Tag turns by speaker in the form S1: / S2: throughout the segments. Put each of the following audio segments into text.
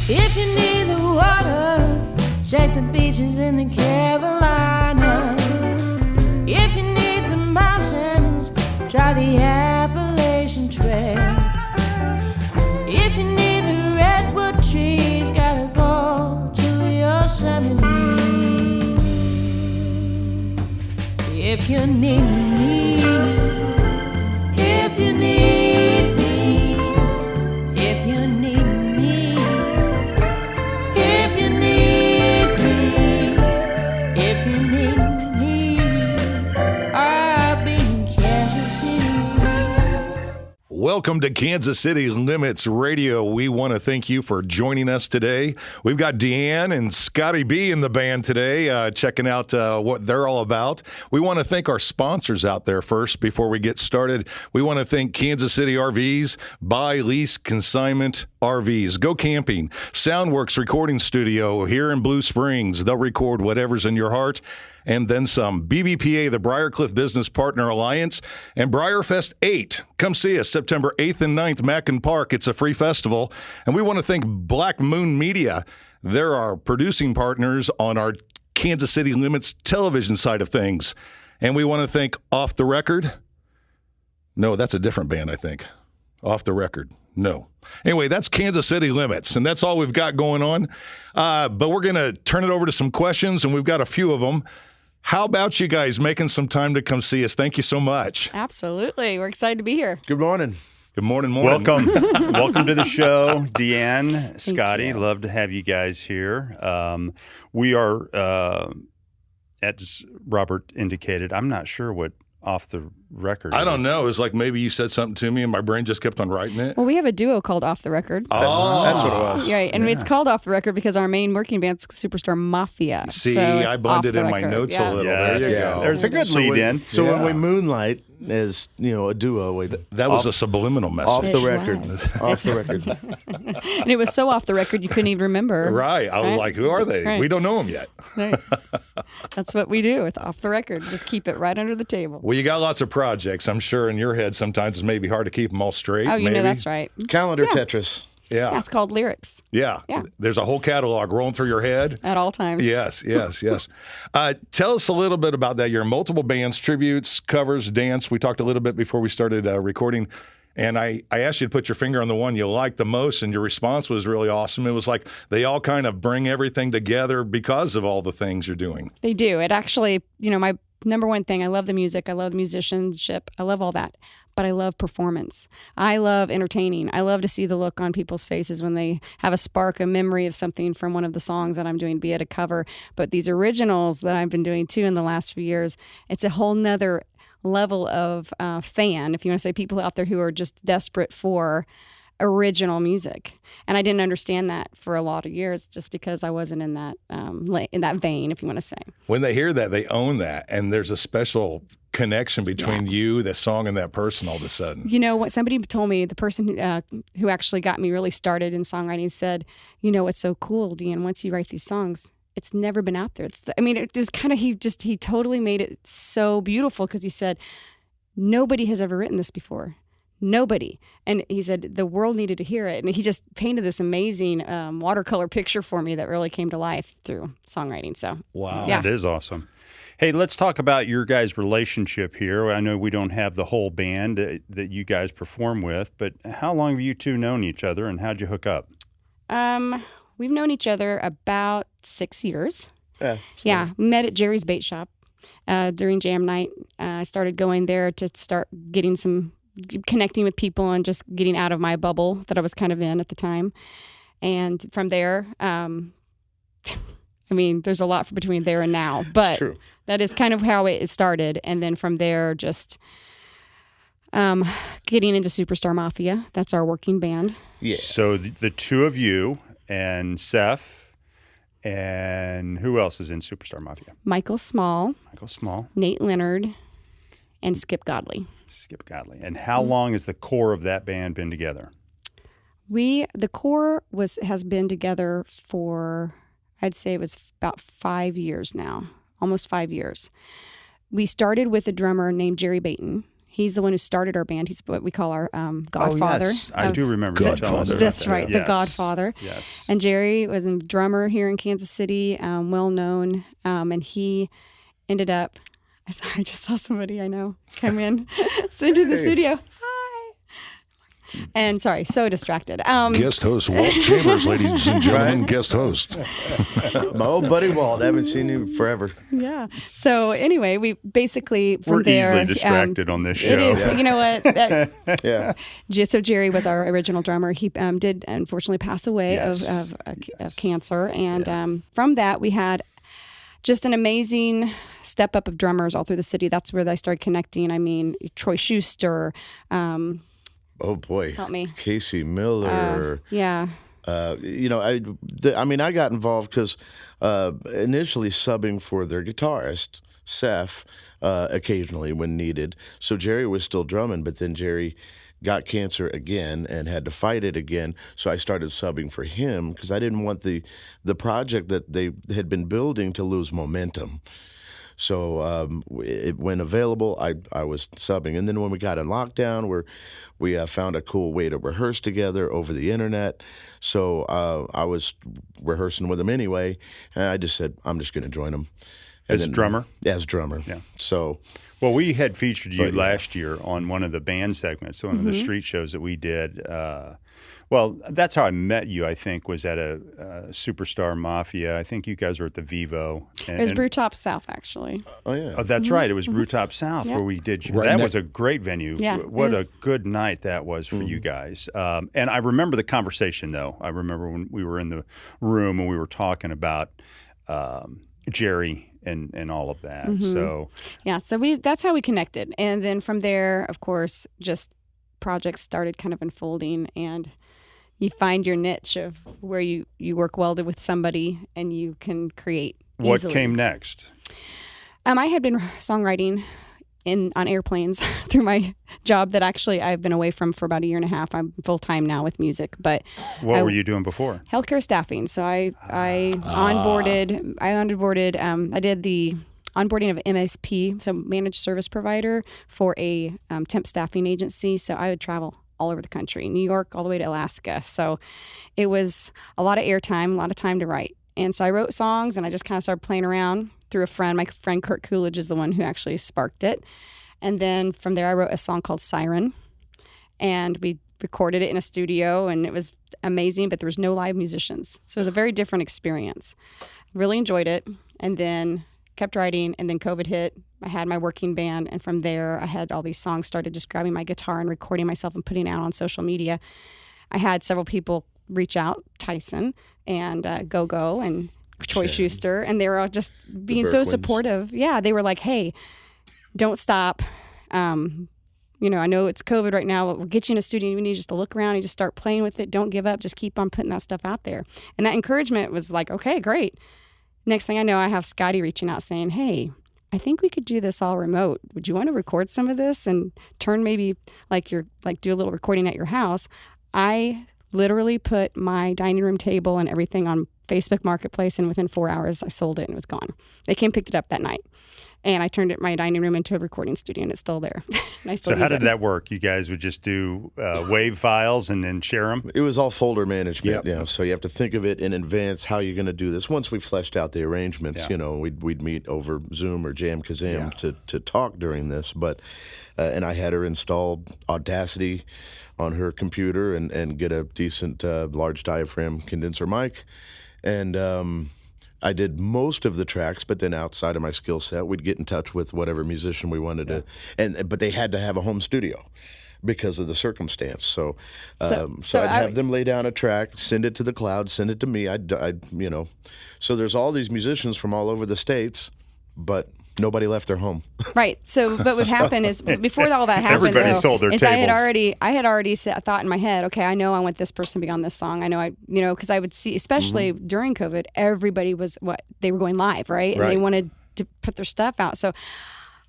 S1: If you need the water, check the beaches in the Carolinas. If you need the mountains, try the Appalachian Trail. If you need the redwood trees, gotta go to Yosemite. If you need me, if you need me, if you need me, if you need me, if you need me, I'll be in Kansas City.
S2: Welcome to Kansas City Limits Radio. We want to thank you for joining us today. We've got Deann and Scotty B in the band today, checking out what they're all about. We want to thank our sponsors out there first before we get started. We want to thank Kansas City RVs, Buy, Lease, Consignment RVs, Go Camping, Soundworks Recording Studio here in Blue Springs. They'll record whatever's in your heart and then some. BBPA, the Briarcliff Business Partner Alliance, and Briarfest 8. Come see us September 8th and 9th, Mackin Park. It's a free festival. And we want to thank Black Moon Media. They're our producing partners on our Kansas City Limits television side of things. And we want to thank Off the Record. No, that's a different band, I think. Off the Record. No. Anyway, that's Kansas City Limits, and that's all we've got going on. But we're going to turn it over to some questions, and we've got a few of them. How about you guys making some time to come see us? Thank you so much.
S3: Absolutely. We're excited to be here.
S4: Good morning.
S2: Good morning.
S5: Welcome. Welcome to the show, Deann, Scotty. Love to have you guys here. We are, as Robert indicated, I'm not sure what Off the Record
S2: I don't know. It was like maybe you said something to me and my brain just kept on writing it.
S3: Well, we have a duo called Off the Record.
S2: Oh,
S4: That's what it was.
S3: Right, and it's called Off the Record because our main working band's Superstar Mafia.
S2: See,
S3: so it's
S2: I blended
S3: Off the
S2: in my
S3: Record.
S2: notes
S3: Yeah.
S2: a little. There you go.
S5: There's a good lead in.
S4: So when we moonlight as a duo,
S2: That was a subliminal message.
S4: off the
S3: It
S4: record,
S3: was.
S4: off the record.
S3: And it was so off the record you couldn't even remember.
S2: Right. I was
S3: Right?
S2: like, who are they?
S3: Right.
S2: We don't know them yet.
S3: Right. That's what we do with Off the Record. Just keep it right under the table.
S2: Well, you got lots of projects. I'm sure in your head sometimes it's maybe hard to keep them all straight.
S3: Oh, you
S2: maybe.
S3: know that's right.
S4: Calendar Tetris.
S2: Yeah.
S3: That's called lyrics
S2: Yeah.
S3: Yeah.
S2: There's a whole catalog rolling through your head.
S3: at all times.
S2: Yes. Tell us a little bit about that. You're in multiple bands, tributes, covers, dance. We talked a little bit before we started recording, and I asked you to put your finger on the one you liked the most, and your response was really awesome. It was like they all kind of bring everything together because of all the things you're doing.
S3: They do. It actually, my number one thing, I love the music. I love the musicianship. I love all that. But I love performance. I love entertaining. I love to see the look on people's faces when they have a spark, a memory of something from one of the songs that I'm doing, be it a cover. But these originals that I've been doing too in the last few years, it's a whole nother level of fan, if you want to say, people out there who are just desperate for original music. And I didn't understand that for a lot of years just because I wasn't in that vein, if you want to say.
S2: When they hear that, they own that, and there's a special connection between you, the song, and that person all of a sudden.
S3: You know what? Somebody told me, the person who actually got me really started in songwriting said, what's so cool, Deann, once you write these songs, it's never been out there. It was kind of, he totally made it so beautiful because he said, nobody has ever written this before. Nobody. And he said the world needed to hear it. And he just painted this amazing watercolor picture for me that really came to life through songwriting. So,
S2: wow.
S3: Yeah.
S5: That is awesome. Hey, let's talk about your guys' relationship here. I know we don't have the whole band that you guys perform with, but how long have you two known each other, and how'd you hook up?
S3: We've known each other about 6 years.
S4: Yeah.
S3: We met at Jerry's Bait Shop during jam night. I started going there to start connecting with people and just getting out of my bubble that I was kind of in at the time. And from there, there's a lot between there and now, but that is kind of how it started. And then from there, just getting into Superstar Mafia. That's our working band.
S4: Yeah.
S5: So the two of you and Seth, and who else is in Superstar Mafia?
S3: Michael Small, Nate Leonard, and Skip Godley.
S5: And how long has the core of that band been together?
S3: The core has been together for, I'd say it was about 5 years now, almost 5 years. We started with a drummer named Jerry Baton. He's the one who started our band. He's what we call our godfather.
S5: Oh, yes. I do remember you telling us about
S3: That's
S5: that.
S3: right,
S5: Yes.
S3: the godfather.
S5: Yes.
S3: And Jerry was a drummer here in Kansas City, well known, and he ended up. Sorry, I just saw somebody I know come in into the studio. Hi. And sorry, so distracted.
S2: Guest host Walt Chambers, ladies and gentlemen, guest host.
S4: My old buddy Walt. I haven't seen you forever.
S3: Yeah. So anyway, we basically from
S5: We're
S3: there
S5: easily distracted on this show.
S3: It is. You know what?
S4: Yeah.
S3: So Jerry was our original drummer. He did unfortunately pass away
S5: Yes.
S3: of cancer, and from that we had just an amazing step up of drummers all through the city. That's where I started connecting. I mean, Troy Schuster.
S4: Oh boy.
S3: Help me.
S4: Casey Miller.
S3: Yeah.
S4: I got involved because initially subbing for their guitarist, Seth, occasionally when needed. So Jerry was still drumming, but then Jerry got cancer again and had to fight it again. So I started subbing for him because I didn't want the project that they had been building to lose momentum. So when available, I was subbing. And then when we got in lockdown, we found a cool way to rehearse together over the internet. So I was rehearsing with him anyway, and I just said, I'm just going to join him.
S5: As drummer?
S4: As drummer.
S5: Yeah.
S4: So...
S5: Well, we had featured you
S4: But, yeah.
S5: last year on one of the band segments, one of the street shows that we did. Well, that's how I met you, I think, was at a Superstar Mafia. I think you guys were at the Vivo.
S3: It was Brewtop South, actually.
S4: Oh, yeah.
S5: Oh, that's right. It was Brewtop South
S3: Yeah.
S5: where we did.
S2: Right
S5: That
S2: ne-
S5: was a great venue.
S3: Yeah,
S5: What
S3: it
S5: a
S3: was.
S5: good night that was for you guys. And I remember the conversation, though. I remember when we were in the room and we were talking about Jerry and all of that. So
S3: Yeah, so that's how we connected. And then from there, of course, just projects started kind of unfolding, and you find your niche of where you work well with somebody and you can create
S5: what
S3: easily.
S5: came next?
S3: I had been songwriting on airplanes through my job that actually I've been away from for about a year and a half. I'm full-time now with music, but
S5: What were you doing before?
S3: healthcare staffing. So I onboarded. I did the onboarding of MSP, so managed service provider for a temp staffing agency. So I would travel all over the country, New York all the way to Alaska. So it was a lot of airtime, a lot of time to write. And so I wrote songs, and I just kind of started playing around through a friend. My friend Kurt Coolidge is the one who actually sparked it. And then from there, I wrote a song called Siren, and we recorded it in a studio, and it was amazing, but there was no live musicians. So it was a very different experience. Really enjoyed it, and then kept writing, and then COVID hit. I had my working band, and from there, I had all these songs, started just grabbing my guitar and recording myself and putting it out on social media. I had several people reach out, Tyson and Go-Go and Troy Schuster, and they were all just being so
S4: Berkwins.
S3: supportive. Yeah, they were like, hey, don't stop. I know it's COVID right now, but we'll get you in a studio. You need just to look around and just start playing with it. Don't give up. Just keep on putting that stuff out there. And that encouragement was like, okay, great. Next thing I know, I have Scotty reaching out saying, hey, I think we could do this all remote. Would you want to record some of this and turn maybe do a little recording at your house? I literally put my dining room table and everything on Facebook Marketplace, and within 4 hours, I sold it and it was gone. They came and picked it up that night. And I turned my dining room into a recording studio, and it's still there. And I still
S5: So how
S3: use
S5: did
S3: it.
S5: that work? You guys would just do WAV files and then share them?
S4: It was all folder management,
S2: Yep.
S4: So you have to think of it in advance how you're going to do this. Once we fleshed out the arrangements,
S5: Yeah.
S4: we'd meet over Zoom or Jam Kazam to talk during this. But and I had her install Audacity on her computer and get a decent large diaphragm condenser mic, and I did most of the tracks, but then outside of my skill set, we'd get in touch with whatever musician we wanted to, but they had to have a home studio because of the circumstance. So I'd have them lay down a track, send it to the cloud, send it to me. So there's all these musicians from all over the states, but nobody left their home.
S3: Right. So, but what happened is before all that happened,
S5: Everybody sold their
S3: is I had
S5: tables.
S3: already thought in my head, okay, I know I want this person to be on this song. I know because I would see, especially during COVID, everybody they were going live, right? And they wanted to put their stuff out. So,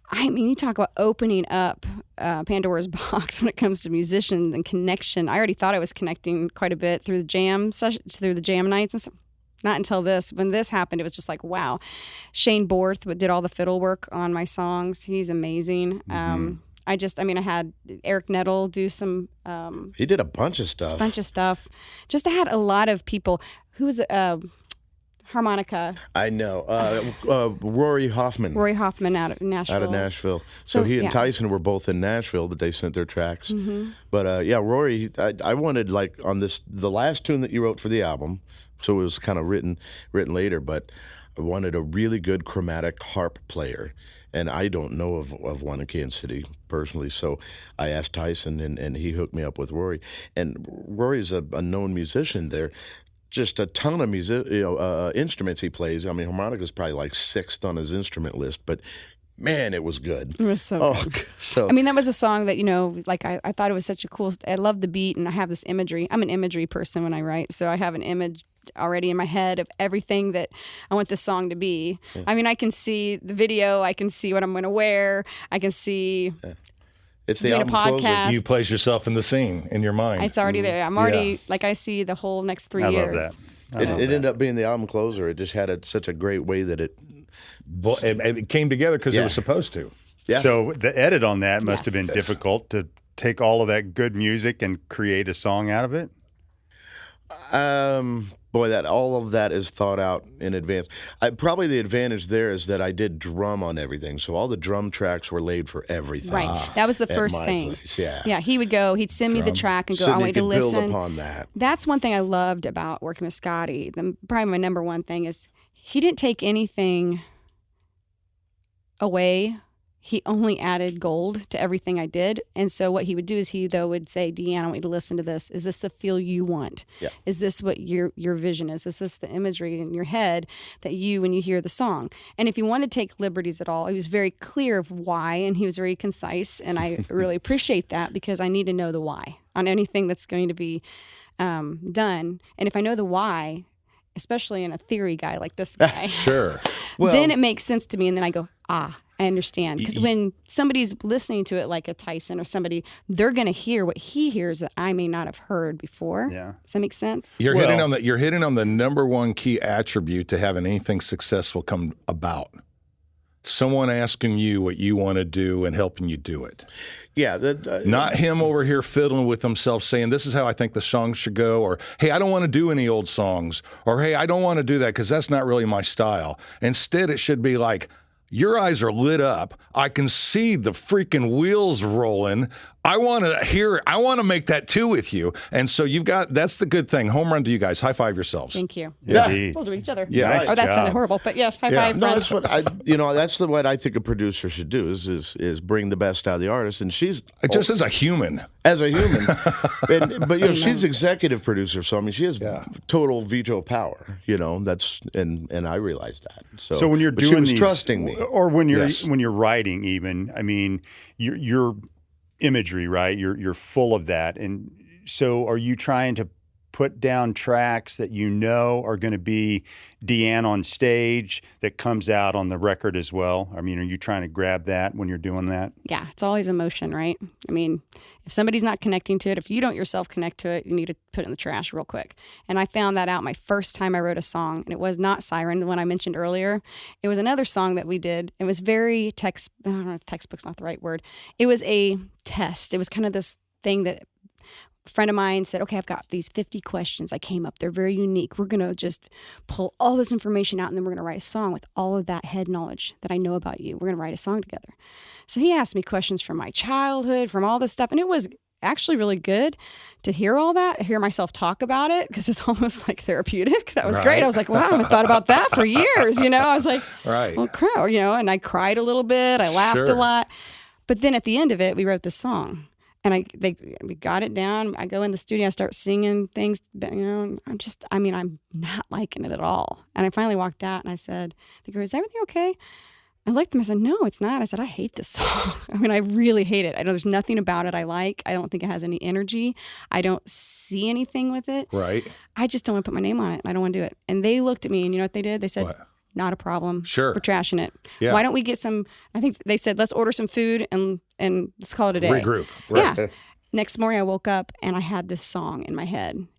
S3: I mean, you talk about opening up Pandora's box when it comes to musicians and connection. I already thought I was connecting quite a bit through the jam sessions, through the jam nights and stuff. Not until when this happened, it was just like, wow. Shane Borth did all the fiddle work on my songs. He's amazing. I had Eric Nettle do some.
S4: He did a bunch of stuff.
S3: Just I had a lot of people. Who's harmonica?
S4: I know. Rory Hoffman.
S3: Out of Nashville.
S4: So he and
S3: yeah.
S4: Tyson were both in Nashville, but they sent their tracks.
S3: Mm-hmm.
S4: But Rory, I wanted like on the last tune that you wrote for the album, so it was kind of written later, but I wanted a really good chromatic harp player. And I don't know of one in Kansas City personally, so I asked Tyson, and he hooked me up with Rory. And Rory's a known musician there. Just a ton of instruments he plays. I mean, harmonica's probably like 6th on his instrument list, but man, it was good.
S3: It was so good.
S4: So
S3: I mean, that was a song that, like I thought it was such a cool, I love the beat, and I have this imagery. I'm an imagery person when I write, so I have an image already in my head of everything that I want this song to be. Yeah. I mean, I can see the video, I can see what I'm going to wear, I can see... Yeah.
S4: It's the
S3: doing
S4: album
S3: a podcast.
S4: closer.
S2: You place yourself in the scene in your mind.
S3: It's already there. I'm already, I see the whole next 3 years.
S5: I love that.
S4: It ended up being the album closer. It just had such a great way that it
S2: came together because it was supposed to.
S4: Yeah.
S5: So the edit on that must have been difficult to take all of that good music and create a song out of it.
S4: Boy, all of that is thought out in advance. Probably the advantage there is that I did drum on everything, so all the drum tracks were laid for everything.
S3: Right, that was the first thing.
S4: Place. Yeah,
S3: yeah. He would go. He'd send me the track and go.
S4: So
S3: I want you to listen.
S4: build upon that.
S3: That's one thing I loved about working with Scotty. Probably my number one thing is he didn't take anything away. He only added gold to everything I did. And so what he would do is he, though, would say, Deann, I want you to listen to this. Is this the feel you want?
S4: Yeah.
S3: Is this what your vision is? Is this the imagery in your head that when you hear the song? And if he wanted to take liberties at all, he was very clear of why, and he was very concise. And I really appreciate that because I need to know the why on anything that's going to be done. And if I know the why, especially in a theory guy like this guy,
S2: sure.
S3: Then it makes sense to me. And then I go, I understand. Because when somebody's listening to it like a Tyson or somebody, they're going to hear what he hears that I may not have heard before.
S5: Yeah.
S3: Does that make sense?
S2: You're hitting on the number one key attribute to having anything successful come about. Someone asking you what you want to do and helping you do it.
S4: Yeah.
S2: Not him over here fiddling with himself saying, this is how I think the song should go, or, hey, I don't want to do any old songs, or, hey, I don't want to do that because that's not really my style. Instead, it should be like, your eyes are lit up. I can see the freaking wheels rolling. I want to hear it. I want to make that too with you. And so that's the good thing. Home run to you guys. High five yourselves.
S3: Thank you.
S5: Yeah.
S3: We'll do each other.
S2: Yeah.
S5: Nice
S3: that
S5: job.
S3: sounded horrible, but yes, high five.
S4: No,
S3: friends.
S4: that's what I think a producer should do is bring the best out of the artist. And she's
S2: just as a human.
S4: But she's executive producer, so I mean she has total veto power. And I realize that. So
S5: when you're doing
S4: she was
S5: these,
S4: trusting me,
S5: or when you're writing, even I mean you're imagery, right? You're full of that, and so are you trying to put down tracks that are going to be Deann on stage that comes out on the record as well? I mean, are you trying to grab that when you're doing that?
S3: Yeah, it's always emotion, right? I mean, if somebody's not connecting to it, if you don't yourself connect to it, you need to put it in the trash real quick. And I found that out my first time I wrote a song, and it was not Siren, the one I mentioned earlier. It was another song that we did. It was very textbook's not the right word. It was a test. It was kind of this thing that a friend of mine said, okay, I've got these 50 questions I came up. They're very unique. We're going to just pull all this information out, and then we're going to write a song with all of that head knowledge that I know about you. We're going to write a song together. So he asked me questions from my childhood, from all this stuff, and it was actually really good to hear all that, hear myself talk about it, because it's almost like therapeutic. That was great. I was like, wow, I haven't thought about that for years. I was like, well, crap, and I cried a little bit. I laughed a lot. But then at the end of it, we wrote this song. And we got it down. I go in the studio, I start singing things, I'm not liking it at all. And I finally walked out and I said, is everything okay? I looked at them, I said, no, it's not. I said, I hate this song. I mean, I really hate it. There's nothing about it I like. I don't think it has any energy. I don't see anything with it.
S2: Right.
S3: I just don't want to put my name on it. I don't want to do it. And they looked at me, and you know what they did? They said, what? Not a problem.
S2: Sure.
S3: We're trashing it.
S2: Yeah.
S3: Why don't we get some, I think they said, let's order some food and let's call it a day.
S2: Regroup. Right.
S3: Yeah. Next morning I woke up and I had this song in my head,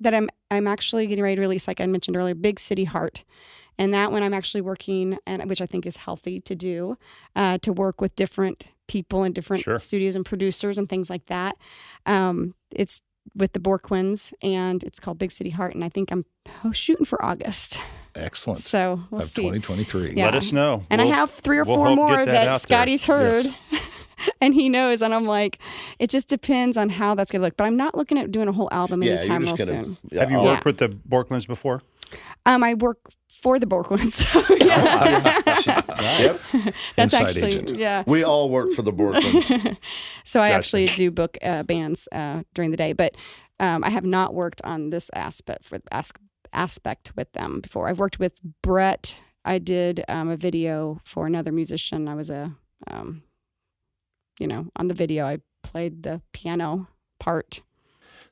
S3: that I'm actually getting ready to release, like I mentioned earlier, Big City Heart. And that one I'm actually working, and which I think is healthy to do, to work with different people and different studios and producers and things like that. It's with the Borkwins, and it's called Big City Heart, and I think I'm shooting for August.
S2: Excellent.
S3: So we'll
S2: of
S3: see.
S2: 2023.
S3: Yeah.
S5: Let us know.
S3: And I have 3 or 4 more that Scotty's heard.
S2: Yes.
S3: And he knows, and I'm like, it just depends on how that's going to look. But I'm not looking at doing a whole album anytime real soon.
S5: Have you worked with the Borkwins before?
S3: I work for the Borkwins. So,
S4: Yep.
S3: That's
S2: Inside
S3: actually,
S2: agent.
S4: We all work for the Borkwins.
S3: So I actually do book bands during the day, but I have not worked on this aspect with them before. I've worked with Brett. I did a video for another musician. I was on the video, I played the piano part.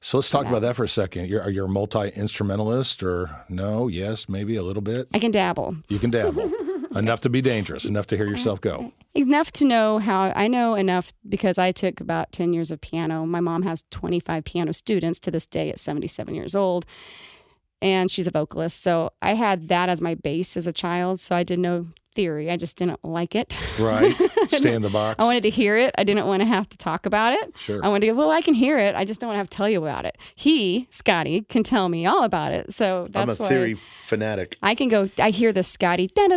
S2: So let's talk about that for a second. You're a multi-instrumentalist, or no? Yes, maybe a little bit?
S3: I can dabble.
S2: You can dabble. Enough to be dangerous, enough to hear yourself go.
S3: Enough to know how, I know enough because I took about 10 years of piano. My mom has 25 piano students to this day at 77 years old, and she's a vocalist. So I had that as my base as a child, so I did know theory. I just didn't like it.
S2: Right. Stay in the box.
S3: I wanted to hear it. I didn't want to have to talk about it.
S2: Sure.
S3: I wanted to go, well, I can hear it. I just don't want to have to tell you about it. Scotty, can tell me all about it. So that's
S4: I'm a theory fanatic.
S3: I can go, I hear this Scotty, and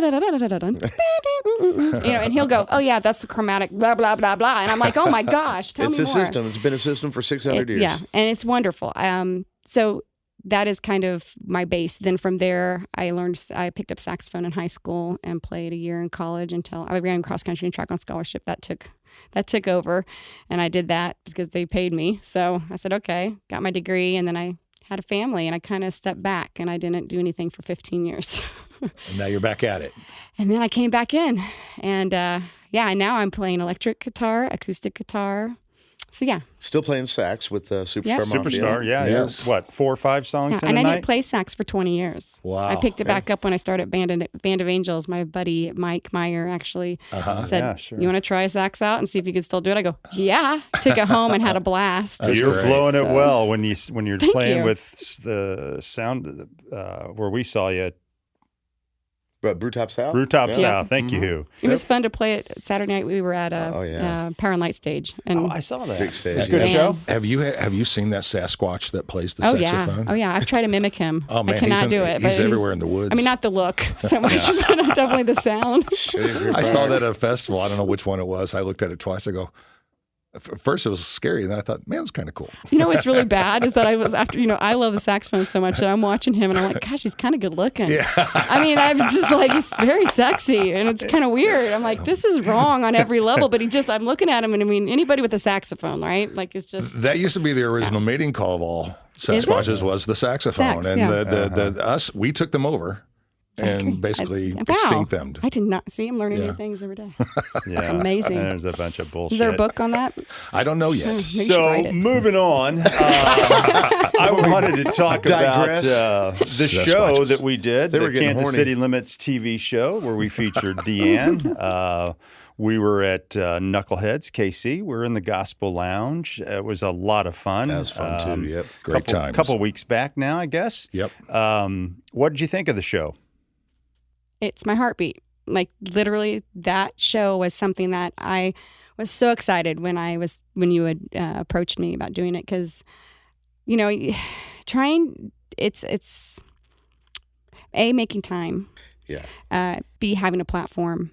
S3: he'll go, oh yeah, that's the chromatic, blah, blah, blah, blah. And I'm like, oh my gosh, tell me more.
S4: It's a system. It's been a system for 600 years.
S3: Yeah, and it's wonderful. So that is kind of my base. Then from there, I picked up saxophone in high school and played a year in college until I ran cross country and track on scholarship. That took over, and I did that because they paid me. So I said, okay, got my degree, and then I had a family, and I kind of stepped back, and I didn't do anything for 15 years.
S2: And now you're back at it.
S3: And then I came back in, and and now I'm playing electric guitar, acoustic guitar. So yeah.
S4: Still playing sax with Superstar Mafia.
S5: Superstar, yeah.
S2: Yes.
S5: What, 4 or 5 songs in
S3: and
S5: a
S3: I
S5: night?
S3: didn't play sax for 20 years.
S2: Wow.
S3: I picked it back up when I started Band of Angels. My buddy Mike Meyer actually said,
S5: Yeah, sure.
S3: you want to try sax out and see if you could still do it? I go, yeah. Took it home and had a blast.
S2: That's
S5: You're
S2: great.
S5: blowing it
S3: So-
S5: well when you're
S3: Thank
S5: playing
S3: you.
S5: with the sound where we saw you at
S4: Brewtop South?
S5: Brewtop
S4: Yeah.
S5: South. Thank you.
S3: It was fun to play it Saturday night. We were at Power and Light stage. And
S5: Oh, I saw that.
S4: Big stage.
S5: It's a good
S3: yeah.
S5: show.
S2: Have you seen that Sasquatch that plays the
S3: oh
S2: saxophone?
S3: yeah. I've tried to mimic him.
S2: Oh, man,
S3: I cannot
S2: he's
S3: do it.
S2: He's
S3: but
S2: everywhere in the woods.
S3: I mean, not the look so much, but definitely the sound.
S2: I saw that at a festival. I don't know which one it was. I looked at it twice. I go, At first it was scary, and then I thought, man, it's kind of cool.
S3: You know what's really bad is that I was after, I love the saxophone so much that I'm watching him and I'm like, gosh, he's kind of good looking.
S2: Yeah.
S3: I mean, I'm just like, he's very sexy and it's kind of weird. I'm like, this is wrong on every level, but I'm looking at him and I mean, anybody with a saxophone, right? Like it's just.
S2: That used to be the original mating call of all Sasquatches was the saxophone.
S3: Sax,
S2: and
S3: yeah.
S2: we took them over and basically
S3: Wow.
S2: extinct them.
S3: I did not see him learning
S2: Yeah.
S3: new things every day.
S5: Yeah.
S3: That's amazing.
S5: There's a bunch of bullshit.
S3: Is there a book on that?
S2: I don't know yet.
S3: Maybe you should
S5: So
S3: write it.
S5: moving on, I wanted to talk about
S4: Digress.
S5: The show
S2: Sasquatches.
S5: that we did,
S4: They
S5: the
S4: were getting
S5: Kansas
S4: horny.
S5: City Limits TV show, where we featured Deann. We were at Knuckleheads, KC. We're in the Gospel Lounge. It was a lot of fun.
S4: That was fun too. Yep.
S2: Great times.
S5: Couple weeks back now, I guess.
S2: Yep.
S5: What did you think of the show?
S3: It's my heartbeat. Like literally, that show was something that I was so excited when you had approached me about doing it because, it's making time, B, having a platform,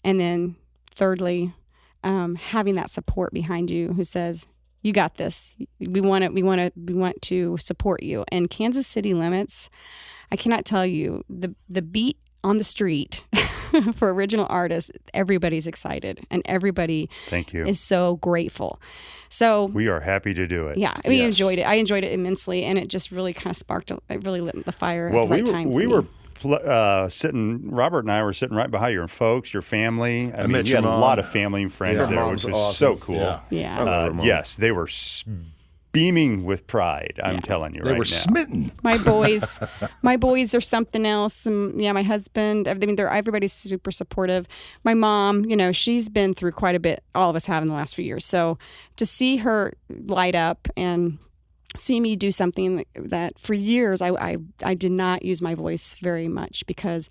S3: and then thirdly, having that support behind you who says, you got this. We want to support you. And Kansas City Limits, I cannot tell you the beat on the street for original artists. Everybody's excited and everybody
S5: Thank you.
S3: is so grateful. So
S5: We are happy to do it.
S3: yeah, we
S2: Yes.
S3: enjoyed it. I enjoyed it immensely, and it just really kind of sparked. It really lit the fire
S5: Well,
S3: at the right time.
S5: we
S3: for me.
S5: were sitting. Robert and I were sitting right behind your folks, your family. I mean,
S2: met
S5: you
S2: your
S5: had a
S2: mom.
S5: lot of family and friends
S2: Yeah.
S5: there,
S4: Mom's
S5: which was
S4: awesome.
S5: so cool.
S2: Yeah.
S3: Yeah.
S4: I love her mom.
S5: Yes, they were beaming with pride. I'm
S3: Yeah.
S5: telling you
S2: They
S5: right
S2: were
S5: now.
S2: smitten.
S3: My boys are something else. And yeah, my husband, I mean, everybody's super supportive. My mom, she's been through quite a bit. All of us have in the last few years. So to see her light up and see me do something that for years I did not use my voice very much because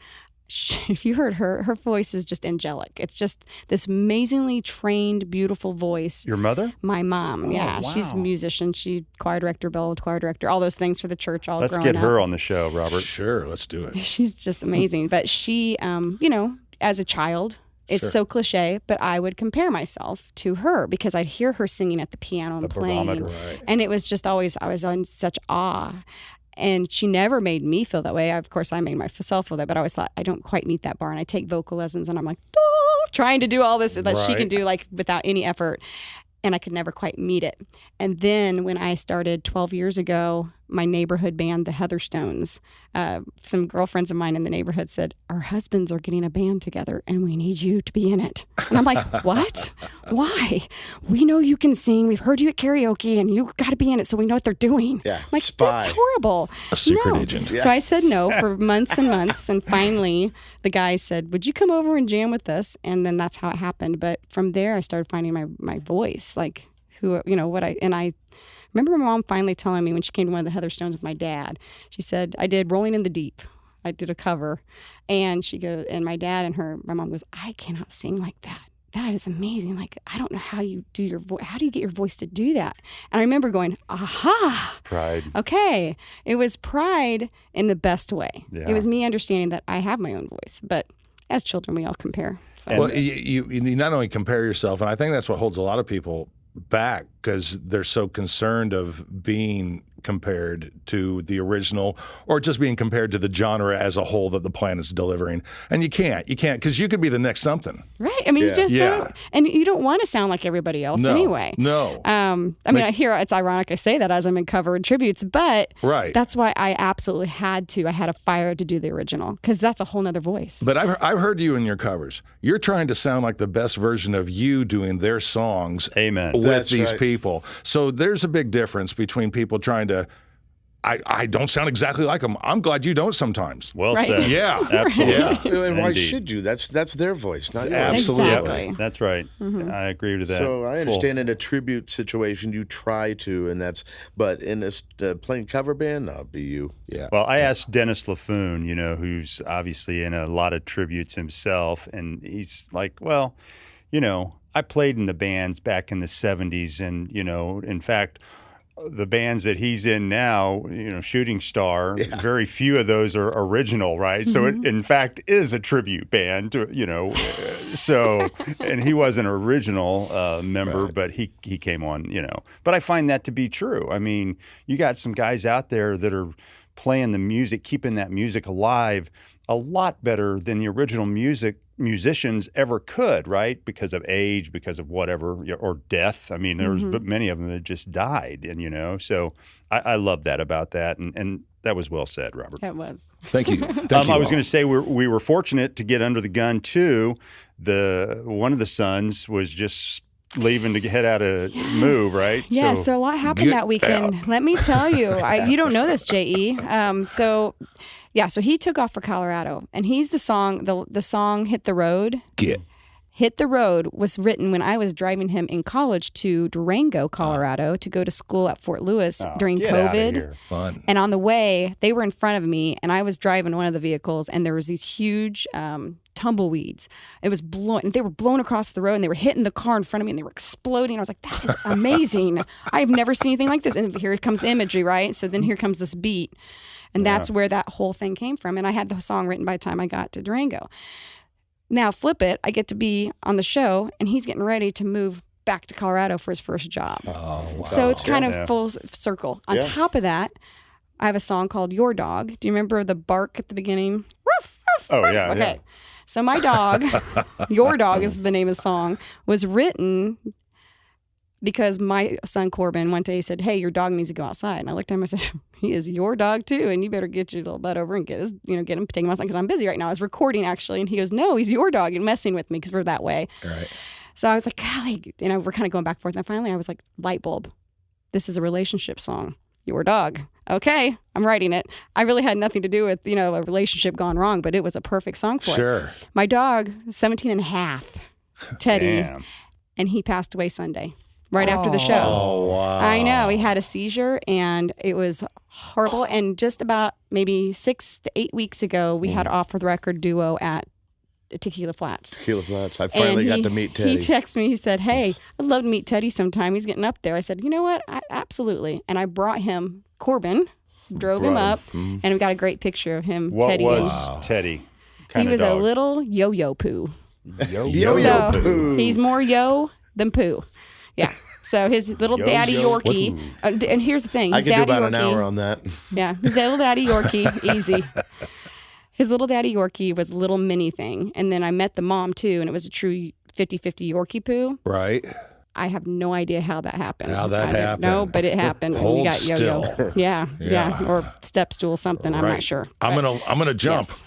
S3: if you heard her voice is just angelic. It's just this amazingly trained, beautiful voice.
S5: Your mother?
S3: My mom, yeah,
S5: wow.
S3: she's a musician. She choir director, bell choir director, all those things for the church. All
S5: Let's
S3: growing
S5: get her
S3: up.
S5: on the show, Robert.
S2: Sure, let's do it.
S3: She's just amazing. But she, as a child, it's
S2: Sure.
S3: so cliche, but I would compare myself to her because I'd hear her singing at the piano and
S5: The
S3: playing,
S5: barometer.
S2: Right.
S3: and it was just always I was in such awe. And she never made me feel that way. Of course, I made myself feel that, but I always thought I don't quite meet that bar. And I take vocal lessons, and I'm like, trying to do all this that she can
S2: Right.
S3: do, like without any effort, and I could never quite meet it. And then when I started 12 years ago, my neighborhood band, the Heatherstones, some girlfriends of mine in the neighborhood said, our husbands are getting a band together and we need you to be in it. And I'm like, what? Why? We know you can sing. We've heard you at karaoke and you got to be in it so we know what they're doing.
S4: Yeah,
S3: I'm like,
S4: spy.
S3: that's horrible.
S2: A secret
S3: No.
S2: agent.
S3: So I said no for months and months. And finally, the guy said, would you come over and jam with us? And then that's how it happened. But from there, I started finding my voice, like I remember my mom finally telling me when she came to one of the Heatherstones with my dad, she said, I did Rolling in the Deep. I did a cover. And she goes, and my dad and my mom goes, I cannot sing like that. That is amazing. Like, I don't know how you do your voice. How do you get your voice to do that? And I remember going, aha.
S5: Pride.
S3: Okay. It was pride in the best way.
S5: Yeah.
S3: It was me understanding that I have my own voice. But as children, we all compare. So.
S2: Well, you not only compare yourself, and I think that's what holds a lot of people back because they're so concerned of being compared to the original or just being compared to the genre as a whole that the planet's delivering. And you can't because you could be the next something.
S3: Right. I mean, you just
S2: Yeah.
S3: don't, and you don't want to sound like everybody else anyway.
S2: No.
S3: I mean, I hear it's ironic I say that as I'm in cover and tributes, but
S2: Right.
S3: that's why I absolutely had a fire to do the original because that's a whole nother voice.
S2: But I've heard you in your covers. You're trying to sound like the best version of you doing their songs
S5: Amen.
S2: with
S4: That's
S2: these
S4: right.
S2: people. So there's a big difference between people trying to, I don't sound exactly like them. I'm glad you don't sometimes.
S5: Well
S3: Right.
S5: said.
S2: Yeah.
S5: Absolutely.
S2: Yeah.
S4: And why
S5: Indeed.
S4: should you? That's their voice, not yours.
S2: Absolutely.
S3: Exactly.
S5: Yep, that's right. I agree with that.
S4: So I
S5: Full.
S4: understand in a tribute situation you try to, but in a playing cover band, no, be you.
S2: Yeah.
S5: Well, I asked Dennis LaFoon, who's obviously in a lot of tributes himself, and he's like, well, I played in the bands back in the 70s, and, in fact, the bands that he's in now, Shooting Star, very few of those are original, right? So it, in fact, is a tribute band to, so, and he was an original member, but he came on, But I find that to be true. I mean, you got some guys out there that are playing the music, keeping that music alive a lot better than the original musicians ever could, right? Because of age, because of whatever, or death. I mean, there's but many of them that just died, and so I love that about that, and that was well said, Robert.
S3: It was.
S2: Thank you. Thank you.
S5: I was going to say we were fortunate to get under the gun too. One of the sons was just leaving to head out of move, right?
S3: Yeah, so a lot happened that weekend.
S2: out.
S3: Let me tell you. You don't know this, J.E. So he took off for Colorado, and he's the song Hit the Road. Hit the Road was written when I was driving him in college to Durango, Colorado, to go to school at Fort Lewis during
S5: get outta
S3: COVID.
S5: here.
S2: Fun.
S3: And on the way, they were in front of me, and I was driving one of the vehicles, and there was these huge tumbleweeds. It was blowing. They were blown across the road, and they were hitting the car in front of me, and they were exploding. I was like, "That is amazing! I've never seen anything like this." And here comes the imagery, right? So then here comes this beat, and that's where that whole thing came from. And I had the song written by the time I got to Durango. Now, flip it, I get to be on the show, and he's getting ready to move back to Colorado for his first job.
S2: Oh, wow.
S3: So it's kind of full circle. On top of that, I have a song called Your Dog. Do you remember the bark at the beginning? Ruff, ruff,
S5: Oh,
S3: ruff.
S5: yeah.
S3: Okay.
S5: Yeah.
S3: So my dog, Your Dog is the name of the song, was written because my son Corbin one day said, "Hey, your dog needs to go outside." And I looked at him and I said, "He is your dog too, and you better get your little butt over and get him, take him outside because I'm busy right now." I was recording actually, and he goes, "No, he's your dog," and messing with me because we're that way.
S2: Right.
S3: So I was like, golly, we're kind of going back and forth. And finally I was like, light bulb. This is a relationship song. Your dog. Okay, I'm writing it. I really had nothing to do with, a relationship gone wrong, but it was a perfect song for it.
S2: Sure.
S3: My dog, 17 and a half, Teddy,
S5: Damn.
S3: and he passed away Sunday, right after the show.
S2: Oh, wow.
S3: I know. He had a seizure, and it was horrible. And just about maybe 6 to 8 weeks ago, we had off-the-record duo at Tequila Flats.
S4: Tequila Flats. I finally got to meet Teddy.
S3: He texted me. He said, "Hey, I'd love to meet Teddy sometime. He's getting up there." I said, "You know what? Absolutely." And I brought him Corbin, drove him up, and we got a great picture of him.
S5: What
S3: Teddy
S5: was Teddy?
S3: he
S5: Kind
S3: was
S5: of
S3: a
S5: dog?
S3: little yo-yo poo.
S2: Yo-yo
S3: So
S2: poo.
S3: he's more yo than poo. Yeah. So his little daddy
S5: Yo-yo
S3: Yorkie, and here's the thing.
S4: I
S3: His
S4: could do
S3: daddy
S4: about an
S3: Yorkie-
S4: hour on that.
S3: Yeah, his little daddy Yorkie, easy. His little daddy Yorkie was a little mini thing. And then I met the mom too, and it was a true 50-50 Yorkie poo.
S2: Right.
S3: I have no idea how that happened.
S2: How that
S3: I don't
S2: happened.
S3: know, but it happened. And
S2: Hold
S3: you got yo-yo.
S2: still.
S3: Yeah, or step stool, something. I'm
S2: Right.
S3: not sure.
S2: I'm gonna jump.
S3: Yes.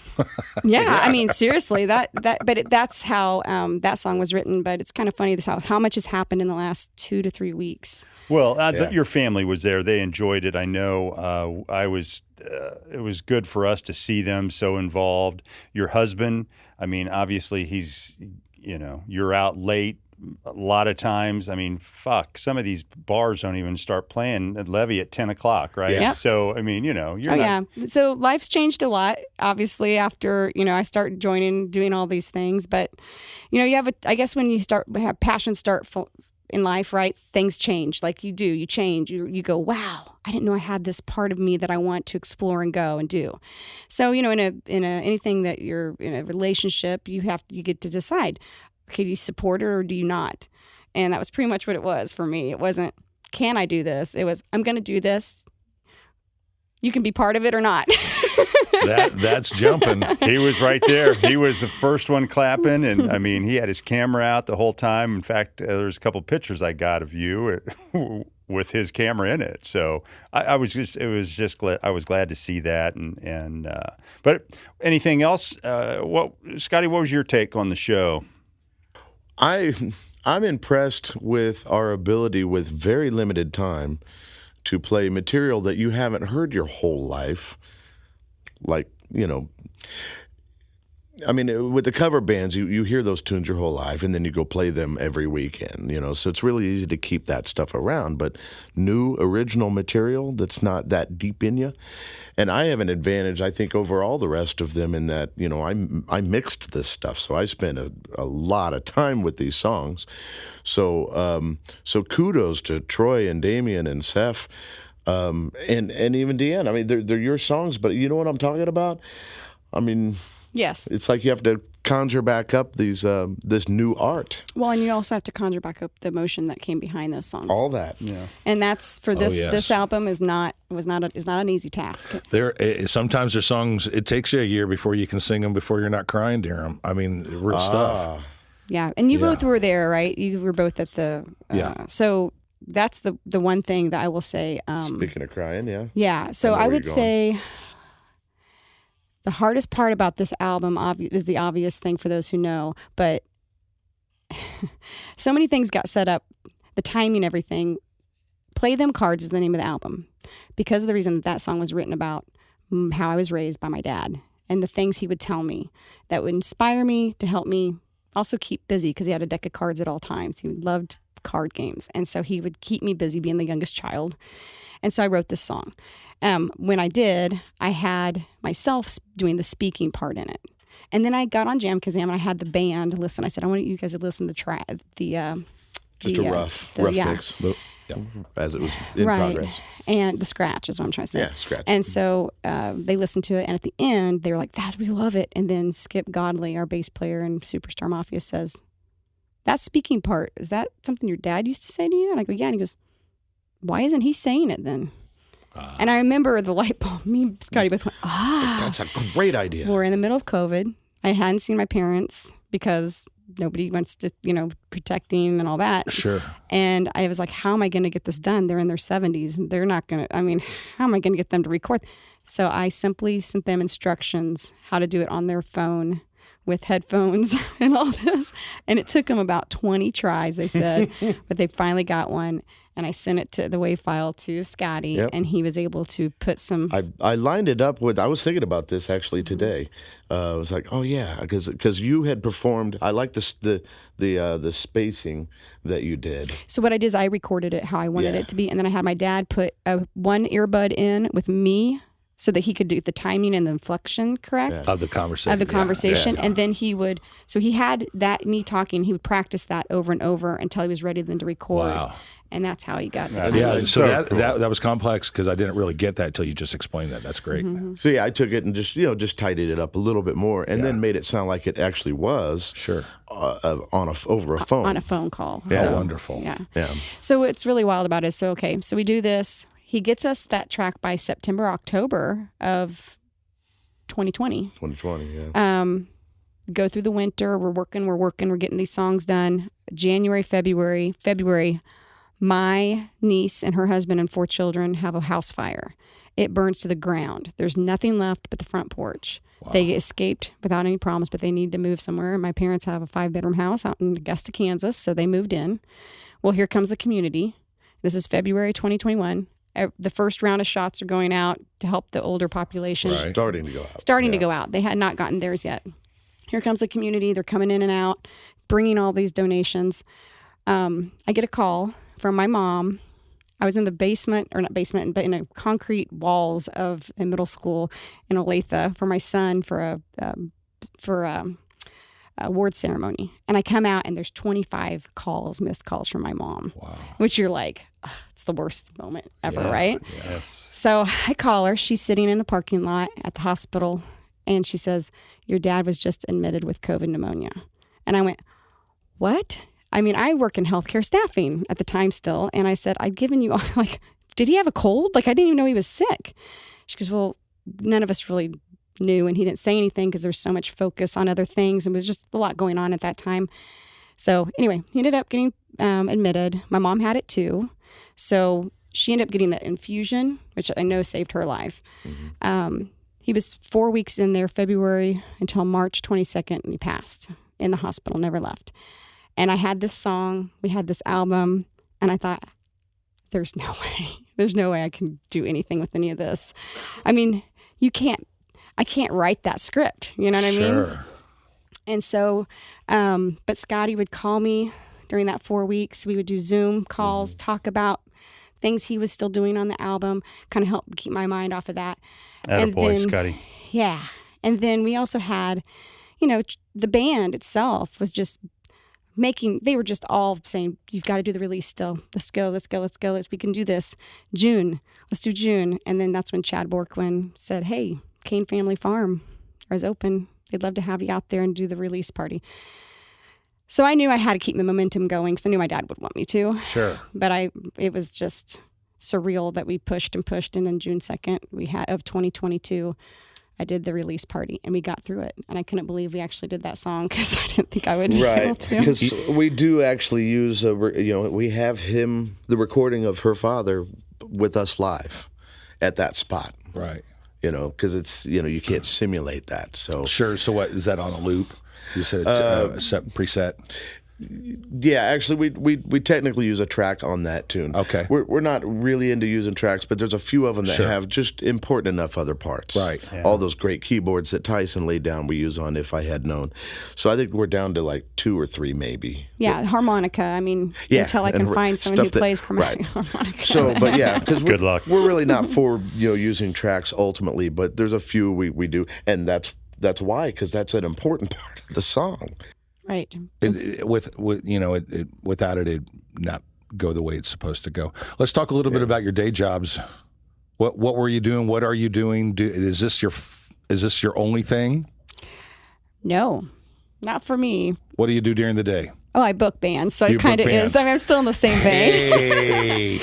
S3: Yeah, I mean, seriously, that's how that song was written. But it's kind of funny how much has happened in the last 2 to 3 weeks.
S5: Well, your family was there. They enjoyed it. I know. It was good for us to see them so involved. Your husband, I mean, obviously he's, you're out late a lot of times. I mean, some of these bars don't even start playing at Levy at 10 o'clock, right?
S3: Yeah.
S5: So, I mean, you're not.
S3: Yeah. So life's changed a lot, obviously, after, I start doing all these things. But, you have I guess when you have passions in life, right? Things change. Like you do, you change. You go, wow, I didn't know I had this part of me that I want to explore and go and do. So, anything that you're in a relationship, you get to decide. Okay, do you support it or do you not? And that was pretty much what it was for me. It wasn't, can I do this? It was, I'm going to do this. You can be part of it or not.
S2: That's jumping.
S5: He was right there. He was the first one clapping, and I mean, he had his camera out the whole time. In fact, there's a couple pictures I got of you with his camera in it. So I was glad to see that. And but anything else? Scotty, what was your take on the show?
S4: I'm impressed with our ability with very limited time to play material that you haven't heard your whole life. Like, I mean, with the cover bands, you hear those tunes your whole life, and then you go play them every weekend, so it's really easy to keep that stuff around. But new original material that's not that deep in you. And I have an advantage, I think, over all the rest of them in that, I mixed this stuff. So I spent a lot of time with these songs. So kudos to Troy and Damien and Seth, and even Deann. I mean, they're your songs, but you know what I'm talking about? I mean...
S3: Yes.
S4: It's like you have to conjure back up this new art.
S3: Well, and you also have to conjure back up the emotion that came behind those songs.
S4: All that.
S5: Yeah.
S3: And that's for this
S2: yes.
S3: this album is not an easy task.
S2: Sometimes there's songs, it takes you a year before you can sing them before you're not crying during them. I mean, real stuff.
S3: Yeah. And you both were there, right? You were both at the so that's the one thing that I will say.
S4: Speaking of crying, yeah.
S3: Yeah. So I would say the hardest part about this album is the obvious thing for those who know, but so many things got set up, the timing, everything. Play Them Cards is the name of the album because of the reason that song was written about how I was raised by my dad and the things he would tell me that would inspire me to help me also keep busy because he had a deck of cards at all times. He loved card games. And so he would keep me busy being the youngest child. And so I wrote this song. When I did, I had myself doing the speaking part in it. And then I got on Jam Kazam and I had the band listen. I said, I want you guys to listen to
S4: Just a rough mix, but, as it was in progress.
S3: And the scratch is what I'm trying to say.
S4: Yeah, scratch.
S3: And so they listened to it, and at the end, they were like, we love it. And then Skip Godley, our bass player in Superstar Mafia, says, that speaking part, is that something your dad used to say to you? And I go, yeah. And he goes, why isn't he saying it then? And I remember the light bulb. Me and Scotty both went,
S4: That's a great idea.
S3: We're in the middle of COVID. I hadn't seen my parents because nobody wants to, protecting and all that.
S2: Sure.
S3: And I was like, how am I going to get this done? They're in their 70s. They're not going to, how am I going to get them to record? So I simply sent them instructions how to do it on their phone with headphones and all this. And it took them about 20 tries, they said, but they finally got one. And I sent it to the WAV file to Scotty, and he was able to put some.
S4: I lined it up with. I was thinking about this actually today. I was like, oh yeah, because you had performed. I like the spacing that you did.
S3: So what I did is I recorded it how I wanted it to be, and then I had my dad put one earbud in with me so that he could do the timing and the inflection correct
S2: of the conversation.
S3: And then he would. So he had that me talking. He would practice that over and over until he was ready then to record.
S2: Wow.
S3: And that's how he got
S2: it. Yeah, so that was complex because I didn't really get that until you just explained that. That's great.
S3: Mm-hmm.
S4: So yeah, I took it and just tidied it up a little bit more, and then made it sound like it actually was.
S2: Sure.
S4: Over a phone.
S3: On a phone call.
S2: Yeah,
S3: so,
S2: wonderful.
S3: Yeah. So what's really wild about it is, so we do this. He gets us that track by September, October of 2020.
S4: 2020, yeah.
S3: Go through the winter. We're working. We're getting these songs done. January, February. My niece and her husband and 4 children have a house fire. It burns to the ground. There's nothing left but the front porch. Wow. They escaped without any problems, but they need to move somewhere. My parents have a 5-bedroom house out in Augusta, Kansas, so they moved in. Well, here comes the community. This is February 2021. The first round of shots are going out to help the older population.
S2: Right.
S4: Starting to go out.
S3: To go out. They had not gotten theirs yet. Here comes the community. They're coming in and out, bringing all these donations. I get a call from my mom. I was in the basement, or not basement, but in a concrete walls of a middle school in Olathe for my son for a award ceremony. And I come out and there's 25 missed calls from my mom. Wow. Which you're like, it's the worst moment ever, right?
S5: Yes.
S3: So I call her. She's sitting in a parking lot at the hospital, and she says, your dad was just admitted with COVID pneumonia. And I went, what? I work in healthcare staffing at the time still. And I said, I'd given you all, did he have a cold? I didn't even know he was sick. She goes, well, none of us really knew. And he didn't say anything because there's so much focus on other things. And it was just a lot going on at that time. So anyway, he ended up getting admitted. My mom had it too. So she ended up getting the infusion, which I know saved her life. Mm-hmm. He was 4 weeks in there, February until March 22nd, and he passed in the hospital, never left. And I had this song, we had this album, and I thought, there's no way I can do anything with any of this. I can't write that script, you know what I mean? And so, but Scotty would call me during that 4 weeks. We would do Zoom calls, talk about things he was still doing on the album, kind of help keep my mind off of that.
S5: Attaboy, Scotty.
S3: Yeah. And then we also had, the band itself was just they were just all saying, you've got to do the release still. Let's go. We can do this. June. Let's do June. And then that's when Chad Borquin said, hey, Kane Family Farm is open. They'd love to have you out there and do the release party. So I knew I had to keep the momentum going because I knew my dad would want me to.
S2: Sure.
S3: But it was just surreal that we pushed. And then June 2nd, of 2022, I did the release party and we got through it. And I couldn't believe we actually did that song because I didn't think I would be able to.
S4: Because we do actually use, we have the recording of her father with us live at that spot.
S2: Right.
S4: Because it's, you can't simulate that. So
S2: Sure. So what, is that on a loop? You said it's preset?
S4: Yeah, actually, we technically use a track on that tune.
S2: Okay.
S4: We're not really into using tracks, but there's a few of them that
S2: Sure.
S4: have just important enough other parts.
S2: Right.
S5: Yeah.
S4: All those great keyboards that Tyson laid down we use on If I Had Known. So I think we're down to like 2 or 3 maybe.
S3: Yeah, harmonica. I mean, until I can
S4: and
S3: find someone who
S4: stuff
S3: plays
S4: right.
S3: harmonica.
S4: So, but yeah, because
S5: Good luck.
S4: We're really not for using tracks ultimately, but there's a few we do, and that's why, because that's an important part of the song.
S3: Right.
S2: Without it not go the way it's supposed to go. Let's talk a little bit about your day jobs. What were you doing? What are you doing? Is this your only thing?
S3: No, not for me.
S2: What do you do during the day?
S3: Oh, I book bands, so
S2: You
S3: it kind of
S2: book
S3: is.
S2: bands.
S3: I mean, I'm still in the same vein.
S2: Hey,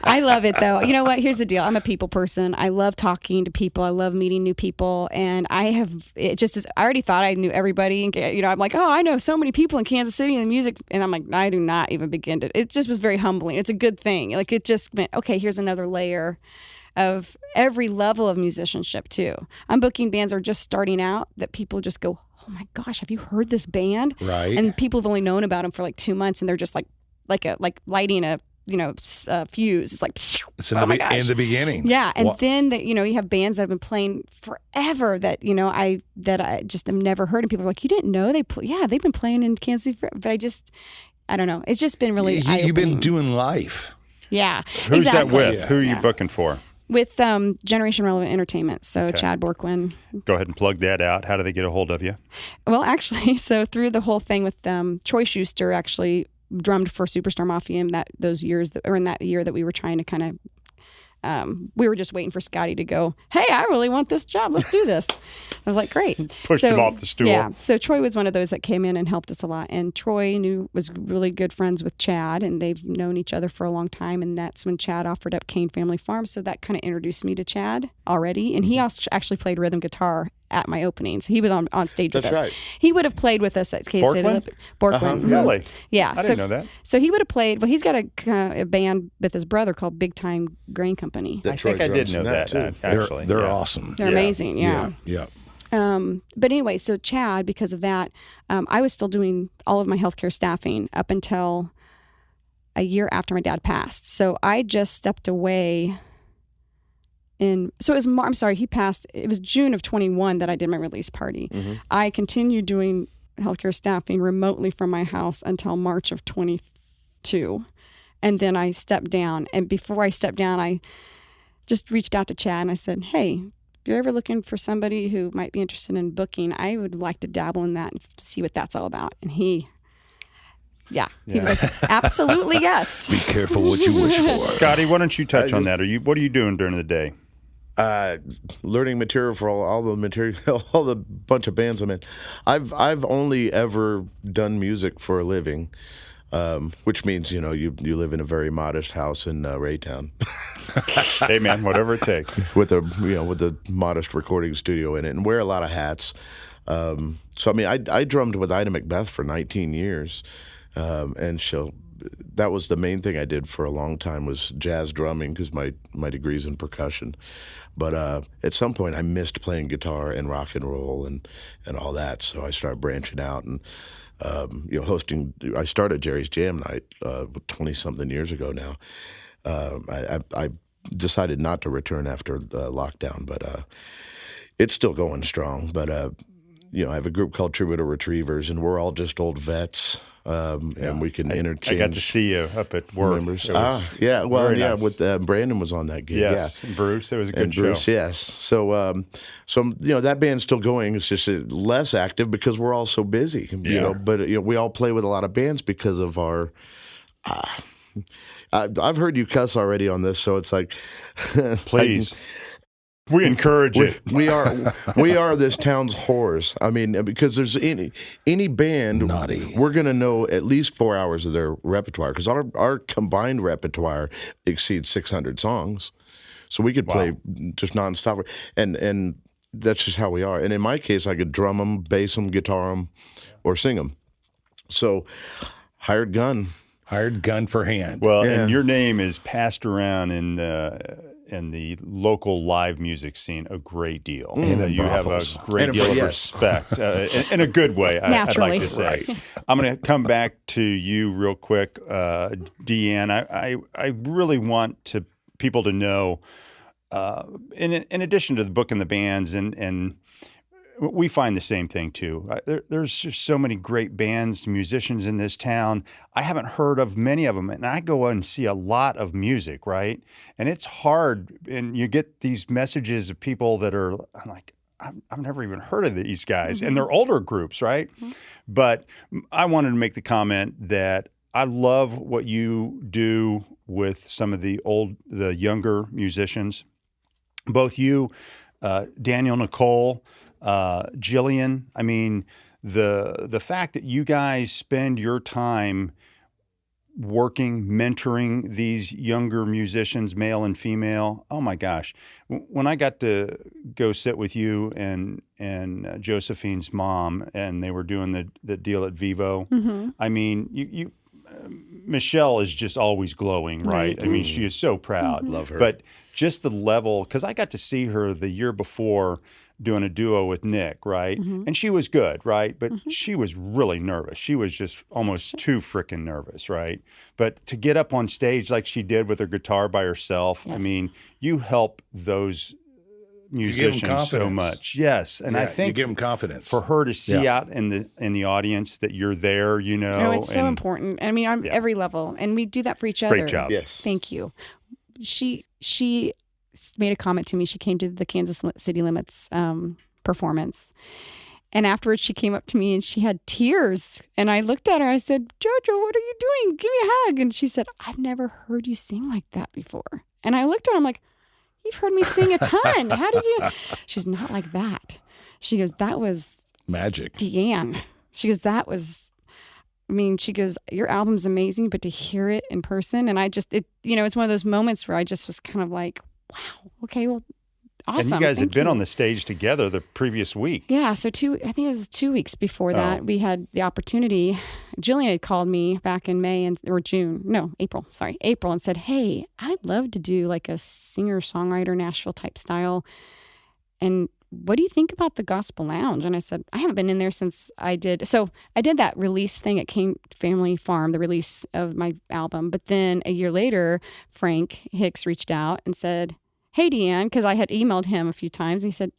S3: I love it though. You know what? Here's the deal. I'm a people person. I love talking to people. I love meeting new people. And I already thought I knew everybody. And, I'm like, oh, I know so many people in Kansas City in the music. And I'm like, I do not even begin to. It just was very humbling. It's a good thing. Like it just meant, okay, here's another layer of every level of musicianship too. I'm booking bands that are just starting out that people just go, oh my gosh, have you heard this band?
S2: Right.
S3: And people have only known about them for like 2 months, and they're just like lighting a fuse. It's like,
S2: it's
S3: oh my gosh.
S2: in the beginning.
S3: Yeah, and then you have bands that have been playing forever that I just have never heard, and people are like, you didn't know they play? Yeah, they've been playing in Kansas City forever. But I don't know. It's just been really
S2: You've been
S3: eye-opening.
S2: doing life.
S3: Yeah,
S5: Who's
S3: exactly.
S5: that with?
S2: Yeah.
S5: Who are you booking for?
S3: With Generation Relevant Entertainment. So Chad Borquin.
S5: Go ahead and plug that out. How do they get a hold of you?
S3: Well, actually, so through the whole thing with Troy Schuster actually drummed for Superstar Mafia in that year that we were trying to kind of we were just waiting for Scotty to go, hey, I really want this job. Let's do this. I was like, great.
S5: Pushed him off the stool.
S3: Yeah. So Troy was one of those that came in and helped us a lot. And Troy was really good friends with Chad, and they've known each other for a long time. And that's when Chad offered up Kane Family Farm. So that kind of introduced me to Chad already. And he also actually played rhythm guitar at my openings. He was on stage with us.
S4: That's right.
S3: He would have played with us at Kansas City
S5: Borquin?
S3: Olympic. Borquin.
S5: Really?
S3: Yeah.
S5: I didn't know that.
S3: So he would have played. Well, he's got a band with his brother called Big Time Grain Company.
S5: I think I did know that,
S4: too.
S5: actually.
S2: They're
S5: yeah.
S2: awesome.
S3: They're amazing. Yeah.
S2: Yeah.
S3: But anyway, so Chad, because of that, I was still doing all of my healthcare staffing up until a year after my dad passed. So I just stepped away. So it was, he passed. It was June of 21 that I did my release party.
S4: Mm-hmm.
S3: I continued doing healthcare staffing remotely from my house until March of 22. And then I stepped down. And before I stepped down, I just reached out to Chad and I said, hey, if you're ever looking for somebody who might be interested in booking, I would like to dabble in that and see what that's all about. And he was like, absolutely yes.
S2: Be careful what you wish for.
S5: Scotty, why don't you touch on that? What are you doing during the day?
S4: Learning material for all the material, all the bunch of bands I'm in. I've only ever done music for a living, which means you live in a very modest house in Raytown.
S5: Hey man, whatever it takes.
S4: with a modest recording studio in it, and wear a lot of hats. So I mean, I drummed with Ida Macbeth for 19 years, and that was the main thing I did for a long time was jazz drumming because my degree's in percussion. But at some point I missed playing guitar and rock and roll and all that, so I started branching out and hosting. I started Jerry's Jam Night 20-something years ago now. I decided not to return after the lockdown, but it's still going strong. But I have a group called Troubadour Retrievers, and we're all just old vets, and we can interchange.
S5: I got to see you up at Worth.
S4: Members.
S5: It was
S4: Well,
S5: very nice.
S4: with Brandon was on that gig.
S5: Yes, and Bruce. It was a good
S4: And
S5: show.
S4: Bruce, yes. So, that band's still going. It's just less active because we're all so busy. But we all play with a lot of bands because of our. I've heard you cuss already on this, so it's like,
S5: Please. We encourage it.
S4: We are this town's whores. I mean, because there's any band,
S2: Naughty.
S4: we're gonna know at least 4 hours of their repertoire because our combined repertoire exceeds 600 songs, so we could play just nonstop, and that's just how we are. And in my case, I could drum them, bass them, guitar them, or sing them. So, hired gun.
S2: Hired gun for hand.
S5: Well,
S4: Yeah.
S5: and your name is passed around in the local live music scene a great deal.
S2: And in
S5: You have a
S2: brothels.
S5: great deal of respect, in a good way, I'd
S3: Naturally.
S5: like to say. I'm going to come back to you real quick, Deann. I really want people to know, in addition to the book and the bands, and we find the same thing too. There's just so many great bands, musicians in this town. I haven't heard of many of them, and I go and see a lot of music, right? And it's hard, and you get these messages of people that are like, I've never even heard of these guys, and they're older groups, right? But I wanted to make the comment that I love what you do with some of the younger musicians. Both you, Daniel, Nicole, Jillian. I mean, the fact that you guys spend your time working, mentoring these younger musicians, male and female. Oh my gosh. When I got to go sit with you and Josephine's mom, and they were doing the deal at Vivo, I mean, you Michelle is just always glowing, right? I mean, she is so proud.
S4: Love her.
S5: But just the level, because I got to see her the year before doing a duo with Nick, right? And she was good, right? But she was really nervous. She was just almost too freaking nervous, right? But to get up on stage like she did with her guitar by herself, I mean, you help those musicians so
S2: confidence.
S5: much. Yes. And I
S2: you
S5: think
S2: give them confidence.
S5: for her to see out in the audience that you're there, you know.
S3: Oh, it's so important. I mean, on every level, and we do that for each other.
S5: Great job.
S4: Yes.
S3: Thank you. She made a comment to me. She came to the Kansas City Limits performance, and afterwards she came up to me and she had tears. And I looked at her. I said, "Jojo, what are you doing? Give me a hug." And she said, "I've never heard you sing like that before." And I looked at her. I'm like, "You've heard me sing a ton. How did you?" She's not like that. She goes, "That was
S2: Magic.
S3: Deann." She goes, "That was." I mean, she goes, "Your album's amazing, but to hear it in person," and it's one of those moments where I just was kind of like, "Wow, okay, well, awesome."
S5: And you guys had
S3: Thank
S5: been
S3: you.
S5: on the stage together the previous week.
S3: Yeah, so I think it was 2 weeks before that, we had the opportunity. Jillian had called me back in April, and said, "Hey, I'd love to do like a singer-songwriter Nashville type style. And what do you think about the Gospel Lounge?" And I said, "I haven't been in there since I did." So I did that release thing at King Family Farm, the release of my album. But then a year later, Frank Hicks reached out and said, "Hey, Deann," because I had emailed him a few times. And he said,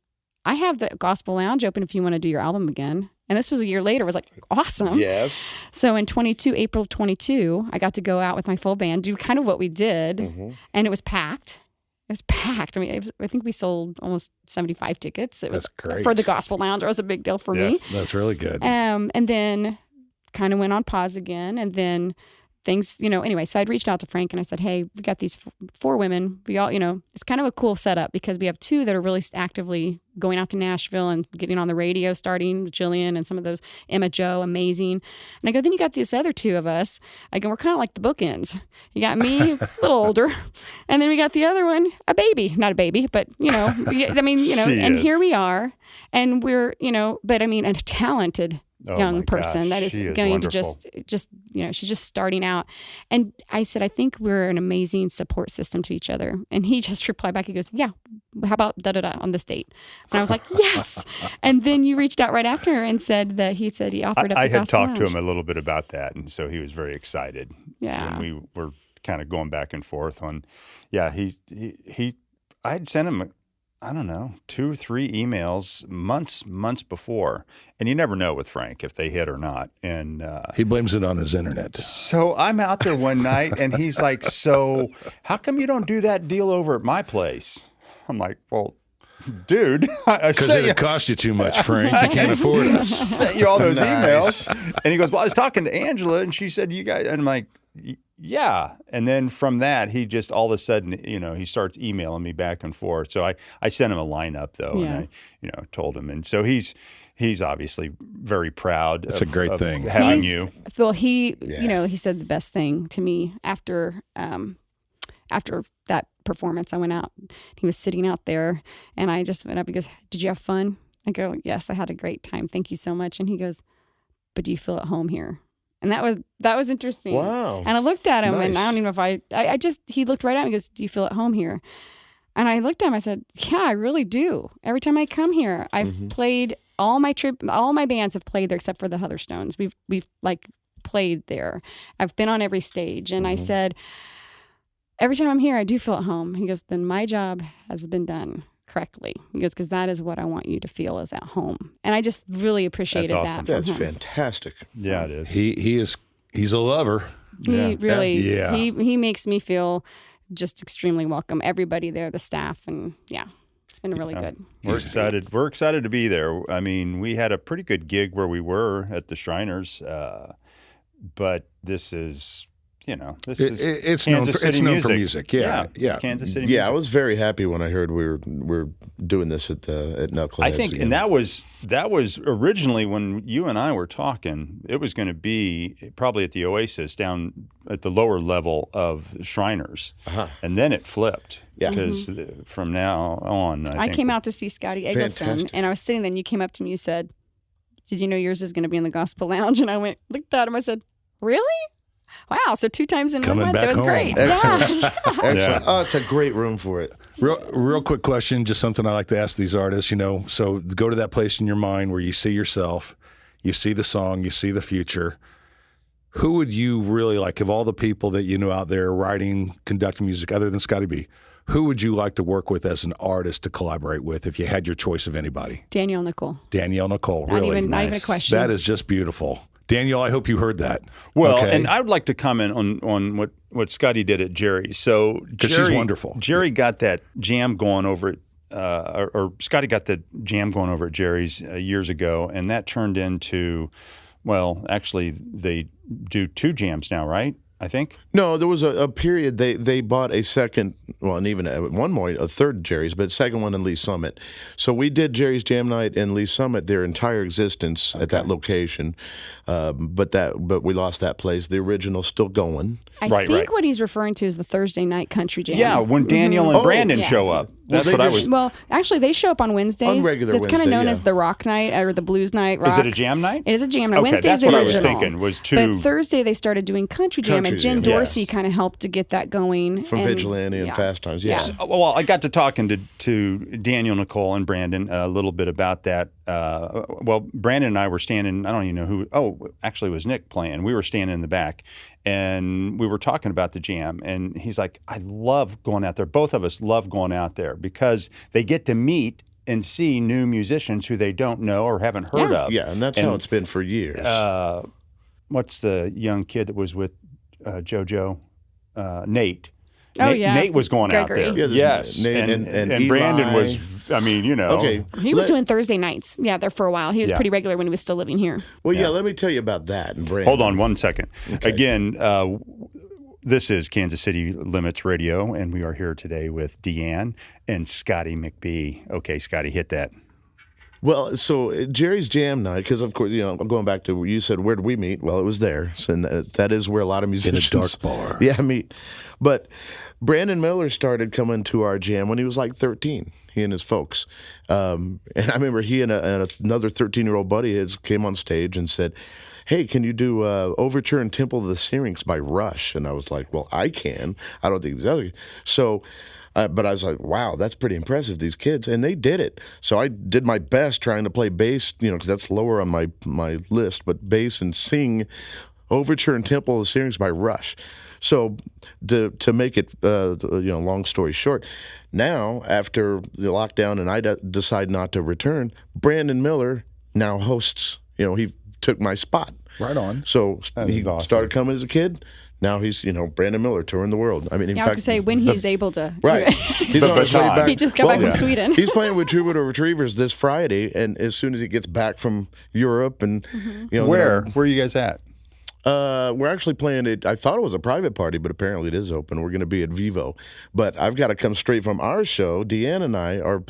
S3: "I have the Gospel Lounge open if you want to do your album again." And this was a year later. I was like, awesome.
S4: Yes.
S3: So in April of 22, I got to go out with my full band, do kind of what we did. And it was packed. It was packed. I mean, I think we sold almost 75 tickets. It was
S2: That's great.
S3: for the Gospel Lounge. It was a big deal for me.
S2: That's really good.
S3: And then kind of went on pause again. And then things, anyway, so I'd reached out to Frank and I said, "Hey, we got these 4 women. We all, it's kind of a cool setup because we have 2 that are really actively going out to Nashville and getting on the radio, starting with Jillian and some of those, Emma Jo, amazing." And I go, "Then you got these other 2 of us." I go, "We're kind of like the bookends. You got me, a little older, and then we got the other one, a baby, not a baby, but I mean, and here we are, and we're, but I mean, a talented young person that is going
S5: wonderful.
S3: to just she's just starting out." And I said, "I think we're an amazing support system to each other." And he just replied back. He goes, "Yeah, how about da-da-da on this date?" And I was like, "Yes." And then you reached out right after and said that he offered up
S5: I
S3: the
S5: had
S3: Gospel
S5: talked to
S3: Lounge.
S5: him a little bit about that, and so he was very excited.
S3: Yeah.
S5: And we were kind of going back and forth on, I had sent him I don't know, 2 or 3 emails months before. And you never know with Frank if they hit or not. And
S2: He blames it on his internet.
S5: so I'm out there one night and he's like, so how come you don't do that deal over at my place? I'm like, well, dude, I
S2: Because
S5: sent you,
S2: it cost you too much, Frank. You can't afford us.
S5: sent you all those
S4: Nice.
S5: emails. And he goes, well, I was talking to Angela and she said, you guys, and I'm like, yeah. And then from that, he just all of a sudden, he starts emailing me back and forth. So I sent him a lineup though, and I, told him. And so he's obviously very proud.
S2: It's a great thing.
S5: Having you.
S3: Well, he said the best thing to me after that performance. I went out. He was sitting out there, and I just went up. He goes, "Did you have fun?" I go, "Yes, I had a great time. Thank you so much." And he goes, "But do you feel at home here?" And that was interesting.
S4: Wow.
S3: And I looked at him, and
S4: Nice.
S3: I don't even know if he looked right at me. He goes, "Do you feel at home here?" And I looked at him. I said, "Yeah, I really do. Every time I come here, I've played all my bands have played there except for the Heatherstones. We've like played there. I've been on every stage." And I said, "Every time I'm here, I do feel at home." He goes, "Then my job has been done correctly." He goes, "Because that is what I want you to feel is at home." And I just really appreciated
S5: That's awesome.
S3: that.
S4: That's
S3: from him.
S4: fantastic.
S5: Yeah, it is.
S2: He's a lover.
S3: He really,
S2: Yeah.
S3: he makes me feel just extremely welcome. Everybody there, the staff, and it's been really good.
S5: We're excited. We're excited to be there. I mean, we had a pretty good gig where we were at the Shriners, but this is,
S2: It's
S5: Kansas
S2: known
S5: City
S2: for music. Yeah.
S5: It's Kansas City.
S4: Yeah, I
S5: music.
S4: was very happy when I heard we were doing this at Knuckleheads.
S5: I think,
S4: again.
S5: and that was originally when you and I were talking. It was going to be probably at the Oasis down at the lower level of Shriners, and then it flipped.
S4: Yeah.
S5: Because from now on,
S3: I came out to see Scotty Eggleston,
S4: Fantastic.
S3: and I was sitting there, and you came up to me, you said, "Did you know yours is going to be in the Gospel Lounge?" And I looked at him, I said, "Really? Wow, so 2 times in 1
S2: Coming
S3: month.
S2: back
S3: That was
S2: home.
S3: great."
S4: Excellent.
S3: Yeah.
S4: Excellent.
S5: Yeah.
S4: Oh, it's a great room for it.
S2: Real quick question, just something I like to ask these artists, so go to that place in your mind where you see yourself, you see the song, you see the future. Who would you really like, of all the people that you know out there writing, conducting music, other than Scotty B, who would you like to work with as an artist to collaborate with if you had your choice of anybody?
S3: Danielle Nicole.
S2: Danielle Nicole,
S3: Not
S2: really?
S3: even a question.
S2: That is just beautiful. Danielle, I hope you heard that.
S5: Well,
S2: Okay?
S5: and I would like to comment on what Scotty did at Jerry's. So
S2: 'Cause she's wonderful.
S5: Jerry got that jam going over at, or Scotty got the jam going over at Jerry's years ago, and that turned into, well, actually they do 2 jams now, right? I think.
S4: No, there was a period they bought a second, well, and even at one point a third Jerry's, but second one in Lee Summit. So we did Jerry's Jam Night in Lee Summit their entire existence at that location, but we lost that place. The original's still going.
S3: I
S5: Right,
S3: think
S5: right.
S3: what he's referring to is the Thursday night country jam.
S5: Yeah, when Daniel and
S4: Oh,
S5: Brandon
S3: yeah.
S5: show up. That's
S4: they
S5: what I
S4: just-
S5: was.
S3: Well, actually, they show up on Wednesdays.
S4: On regular
S3: It's kind of
S4: Wednesday,
S3: known
S4: yeah.
S3: as the rock night or the blues night. Rock.
S5: Is it a jam night?
S3: It is a jam night.
S5: Okay,
S3: Wednesday's
S5: that's what
S3: the
S5: I was
S3: original.
S5: thinking, was
S3: But
S5: 2.
S3: Thursday they started doing country jam,
S4: Country
S3: and Jen
S4: jam.
S3: Dorsey
S5: Yes.
S3: kind of helped to get that going.
S4: From Vigilante and Fast Times, yeah.
S5: Well, I got to talking to Daniel, Nicole, and Brandon a little bit about that. Well, Brandon and I were standing, I don't even know who, actually it was Nick playing. We were standing in the back, and we were talking about the jam. And he's like, I love going out there. Both of us love going out there because they get to meet and see new musicians who they don't know or haven't heard of.
S4: Yeah, and that's how it's been for years.
S5: What's the young kid that was with JoJo? Nate.
S3: Oh,
S5: Nate,
S3: yes.
S5: Nate was going
S3: Gregory.
S5: out
S4: Yeah,
S5: there.
S4: there's
S5: Yes.
S4: Nate and Eli.
S5: Brandon was, I mean,
S4: Okay.
S3: He was doing Thursday nights. Yeah, there for a while. He was
S5: Yeah.
S3: pretty regular when he was still living here.
S4: Well, yeah, let me tell you about that. And Brandon.
S5: Hold on 1 second. Again, this is Kansas City Limits Radio, and we are here today with Deann and Scotty McBee. Okay, Scotty, hit that.
S4: Well, so Jerry's Jam Night, because of course, going back to where you said, where did we meet? Well, it was there. So, and that is where a lot of musicians
S2: dark bar.
S4: Yeah, meet. But Brandon Miller started coming to our jam when he was like 13. He and his folks, and I remember he and another 13-year-old buddy of his came on stage and said, "Hey, can you do Overture and Temple of the Syrinx by Rush?" And I was like, "Well, I can. I don't think the other." So. But I was like, wow, that's pretty impressive, these kids. And they did it. So I did my best trying to play bass, because that's lower on my list, but bass and sing Overture and Temple of the Series by Rush. So to make it, long story short, now after the lockdown and I decide not to return, Brandon Miller now hosts. He took my spot.
S2: Right on.
S4: So he
S5: awesome.
S4: started coming as a kid. Now he's, Brandon Miller touring the world. I mean, in
S3: I was
S4: fact,
S3: going to say, when he's able to.
S4: right. He's on his way
S5: baton.
S4: back.
S3: He just got back from Sweden.
S4: He's playing with Troubadour Retrievers this Friday, and as soon as he gets back from Europe, and
S5: Where are you guys at?
S4: we're actually playing it. I thought it was a private party, but apparently it is open. We're going to be at Vivo, but I've got to come straight from our show. Deann and I are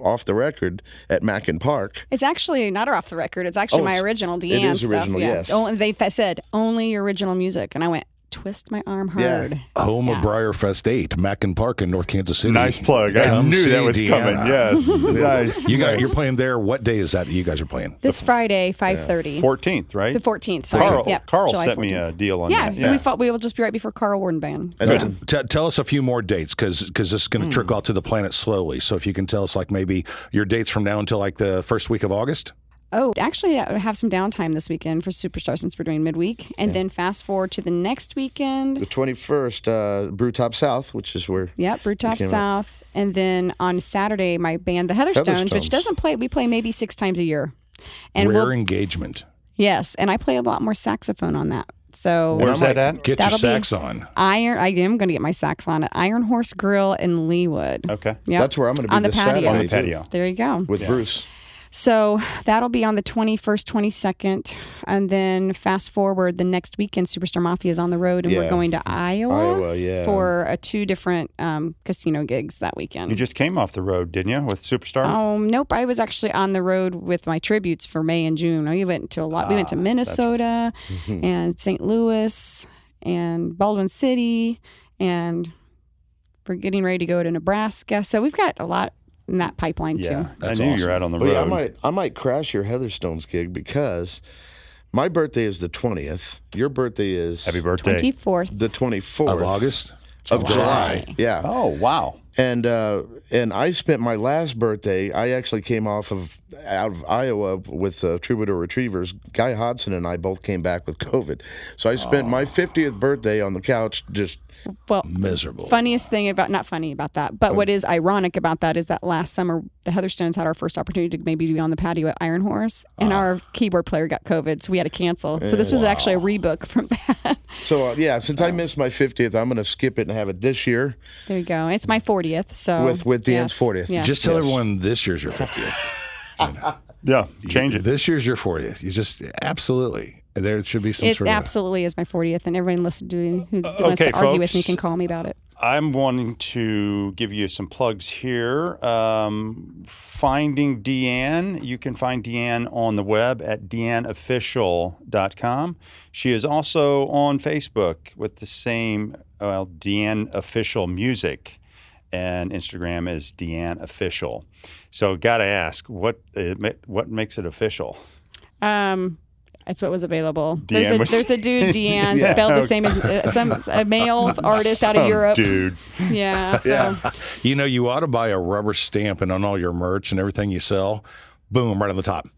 S4: off the record at Mackin Park.
S3: It's actually not off the record. It's actually my original Deann
S4: It is
S3: stuff.
S4: original, yes.
S3: They said only your original music, and I went, twist my arm hard.
S2: Home of Briarfest 8, Mackin Park in North Kansas City.
S5: Nice plug. I
S2: Come
S5: knew
S2: see
S5: that was
S2: Deann.
S5: coming. Yes. Nice.
S2: You're playing there. What day is that you guys are playing?
S3: This Friday, 5:30.
S5: 14th, right?
S3: The 14th. Sorry.
S5: Carl
S3: July
S5: sent me
S3: 14th.
S5: a deal on
S3: Yeah,
S5: that.
S3: we thought we will just be right before Carl Warden Band.
S4: And
S3: So.
S4: then,
S2: Tell us a few more dates, because this is going to trickle out to the planet slowly. So if you can tell us, like, maybe your dates from now until like the first week of August.
S3: Oh, actually, I have some downtime this weekend for Superstar since we're doing midweek. And then fast forward to the next weekend.
S4: the 21st, Brewtop South, which is where.
S3: Yep, Brewtop
S4: came up.
S3: South. And then on Saturday, my band, the Heatherstones, which
S4: Heatherstones.
S3: doesn't play, we play maybe 6 times a year. And
S2: Rare engagement.
S3: yes, and I play a lot more saxophone on that. So
S5: Where's that at?
S2: Get your
S3: That'll be-
S2: sax on.
S3: I am going to get my sax on at Iron Horse Grill in Leewood.
S5: Okay.
S3: Yep.
S4: That's where I'm going to be
S3: on the
S4: this
S3: patio.
S4: Saturday,
S5: On the
S4: too,
S5: patio.
S3: There you go.
S4: with Bruce.
S3: So that'll be on the 21st, 22nd. And then fast forward, the next weekend, Superstar Mafia is on the road, and we're
S4: Yeah.
S3: going to Iowa,
S4: yeah.
S3: for 2 different casino gigs that weekend.
S5: You just came off the road, didn't you, with Superstar?
S3: Oh, nope. I was actually on the road with my tributes for May and June. We went to a lot. We went to Minnesota and St. Louis and Baldwin City, and we're getting ready to go to Nebraska. So we've got a lot in that pipeline
S5: yeah.
S3: too.
S5: I
S2: That's
S5: knew you
S2: awesome.
S5: were out on the
S4: But
S5: road.
S4: yeah, I might crash your Heatherstones gig because my birthday is the 20th. Your birthday is
S5: Happy birthday.
S3: 24th.
S4: the 24th
S2: Of August?
S4: of July. Yeah.
S5: Oh, wow.
S4: And I spent my last birthday. I actually came out of Iowa with Troubadour Retrievers. Guy Hodson and I both came back with COVID, so I spent my 50th birthday on the couch. Just
S3: Well,
S2: Miserable.
S3: funniest thing about, not funny about that, but what is ironic about that is that last summer the Heatherstones had our first opportunity to maybe be on the patio at Iron Horse, and our keyboard player got COVID, so we had to cancel. So this was actually a rebook from that.
S4: so since I missed my 50th, I'm going to skip it and have it this year
S3: There you go. It's my 40th. So
S4: with Deann's
S3: yes,
S4: 40th.
S3: yes.
S2: Just tell everyone this year's your 50th.
S5: Yeah, change it.
S2: This year's your 40th. You just absolutely. There should be some
S3: It
S2: sort of.
S3: absolutely is my 40th, and everyone listen to me who wants to argue with me
S5: folks.
S3: can call me about it.
S5: I'm wanting to give you some plugs here. Finding Deann. You can find Deann on the web at deannofficial.com. She is also on Facebook with the same, Deann Official Music. And Instagram is Deann Official. So, got to ask, what makes it official?
S3: It's what was available.
S5: Deann was-
S3: There's a dude, Deann,
S5: Yeah,
S3: spelled the
S5: okay.
S3: same as a male artist out of
S5: Some
S3: Europe.
S5: dude.
S3: Yeah. So.
S2: You know, you ought to buy a rubber stamp, and on all your merch and everything you sell, boom, right on the top.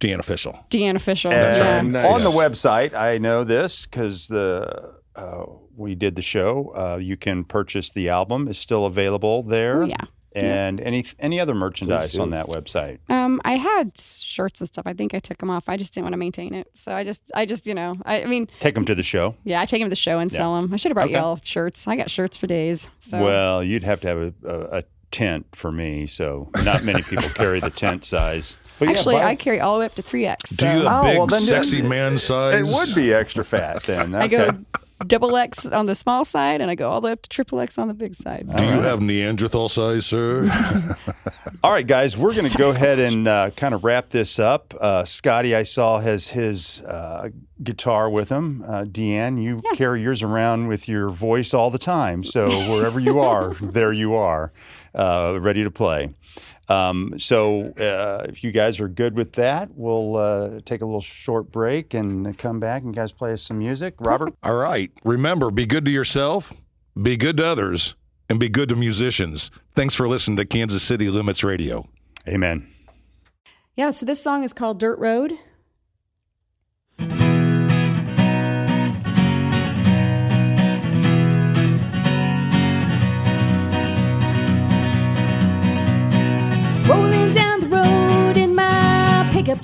S2: Deann Official.
S3: Deann Official.
S5: And
S3: Yeah.
S4: Nice.
S5: on the website, I know this because we did the show. You can purchase the album; it's still available there.
S3: Oh, yeah.
S5: And any other merchandise
S4: do.
S5: on that website?
S3: I had shirts and stuff. I think I took them off. I just didn't want to maintain it. So I just, I mean,
S5: Take them to the show.
S3: yeah, I take them to the show and sell them. I should have brought you
S5: Okay.
S3: all shirts. I got shirts for days. So.
S5: Well, you'd have to have a tent for me, so not many people carry the tent size.
S4: But yeah,
S3: Actually,
S4: buy-
S3: I carry all the way up to 3X.
S2: Do you
S3: So
S2: have big,
S5: well, then-
S2: sexy man size?
S5: It would be extra fat then.
S3: I
S5: Okay.
S3: go double X on the small side, and I go all the way up to triple X on the big side.
S2: Do you have Neanderthal size, sir?
S5: All right, guys, we're going to go ahead and kind of wrap this up. Scotty, I saw, has his guitar with him. Deann, you carry yours around with your voice all the time. So wherever you are, there you are, ready to play. So if you guys are good with that, we'll take a little short break and come back and guys play us some music. Robert?
S2: All right. Remember, be good to yourself, be good to others, and be good to musicians. Thanks for listening to Kansas City Limits Radio.
S5: Amen.
S3: Yeah, so this song is called Dirt Road.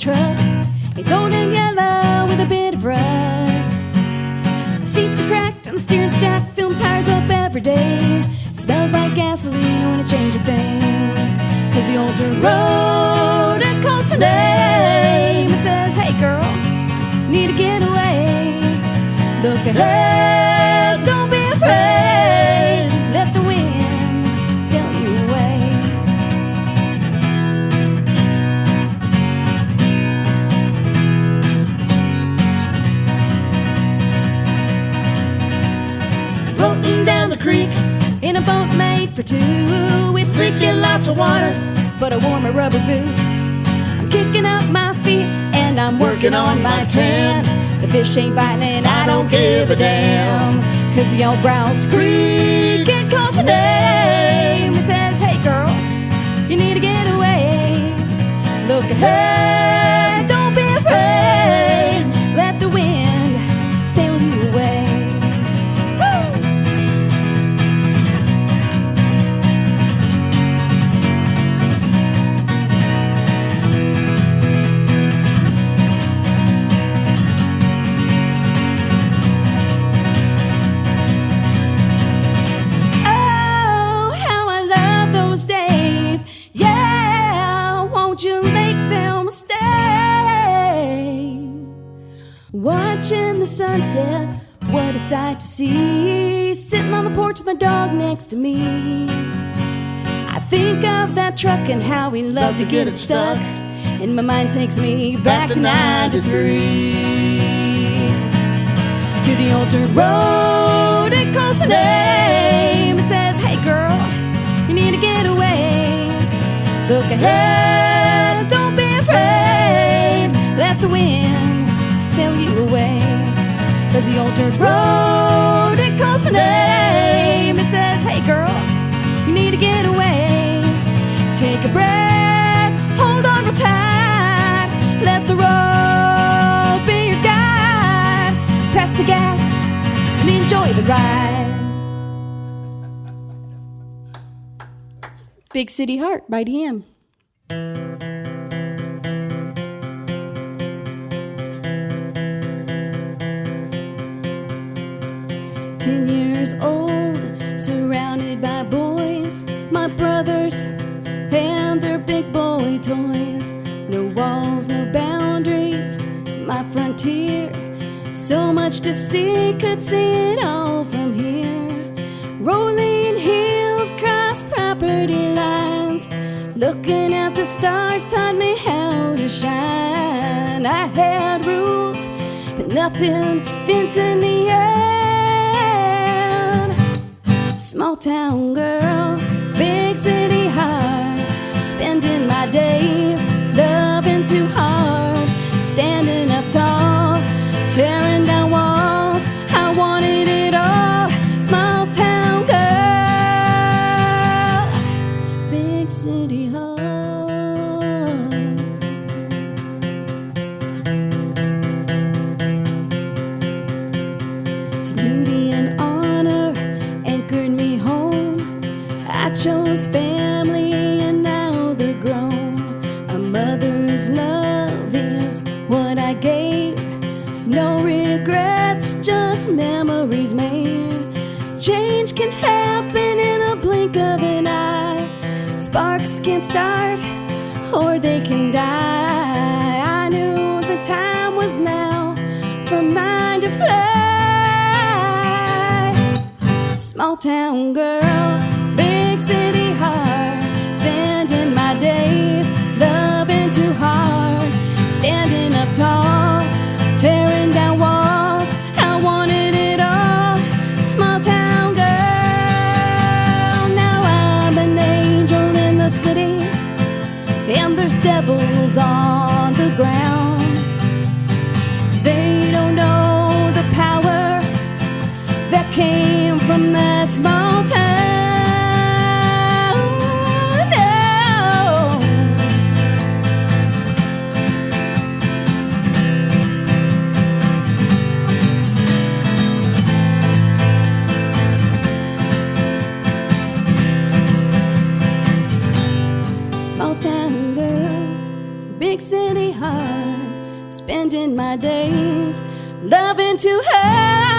S1: truck. It's old and yellow with a bit of rust. The seats are cracked and the steering's jacked. Film tires up every day. Smells like gasoline when I change a thing. Cause the old dirt road, it calls my name. It says, hey girl, need to get away. Look ahead, don't be afraid. Let the wind sail you away. Floating down the creek in a boat made for two. It's leaking lots of water, but I wore my rubber boots. I'm kicking up my feet and I'm working on my tan. The fish ain't biting and I don't give a damn. Cause the old Browns Creek, it calls my name. It says, hey girl, you need to get away. Look ahead, don't be afraid. Let the wind sail you away. Watching the sunset, what a sight to see. Sitting on the porch with my dog next to me. I think of that truck and how we love to get it stuck. And my mind takes me back to 93. To the old dirt road, it calls my name. It says, hey girl, you need to get away. Look ahead, don't be afraid. Let the wind sail you away. Cause the old dirt road, it calls my name. It says, hey girl, you need to get away. Take a breath, hold on real tight. Let the road be your guide. Press the gas and enjoy the ride. Big City Heart by Deann. 10 years old, surrounded by boys, my brothers and their big boy toys. No walls, no boundaries, my frontier. So much to see, could see it all from here. Rolling hills, cross property lines. Looking at the stars taught me how to shine. I had rules, but nothing fencing me in. Small town girl, big city heart. Spending my days loving too hard. Standing up tall, tearing down walls. I wanted it all. Small town girl, big city heart. Duty and honor anchored me home. I chose family and now they're grown. A mother's love is what I gave. No regrets, just memories made. Change can happen in a blink of an eye. Sparks can start or they can die. I knew the time was now for mine to fly. Small town girl, big city heart. Spending my days loving too hard. Standing up tall, tearing down walls. I wanted it all. Small town girl. Now I'm an angel in the city, and there's devils on the ground. They don't know the power that came from that small town.
S6: City hard, spending my days loving to hurt.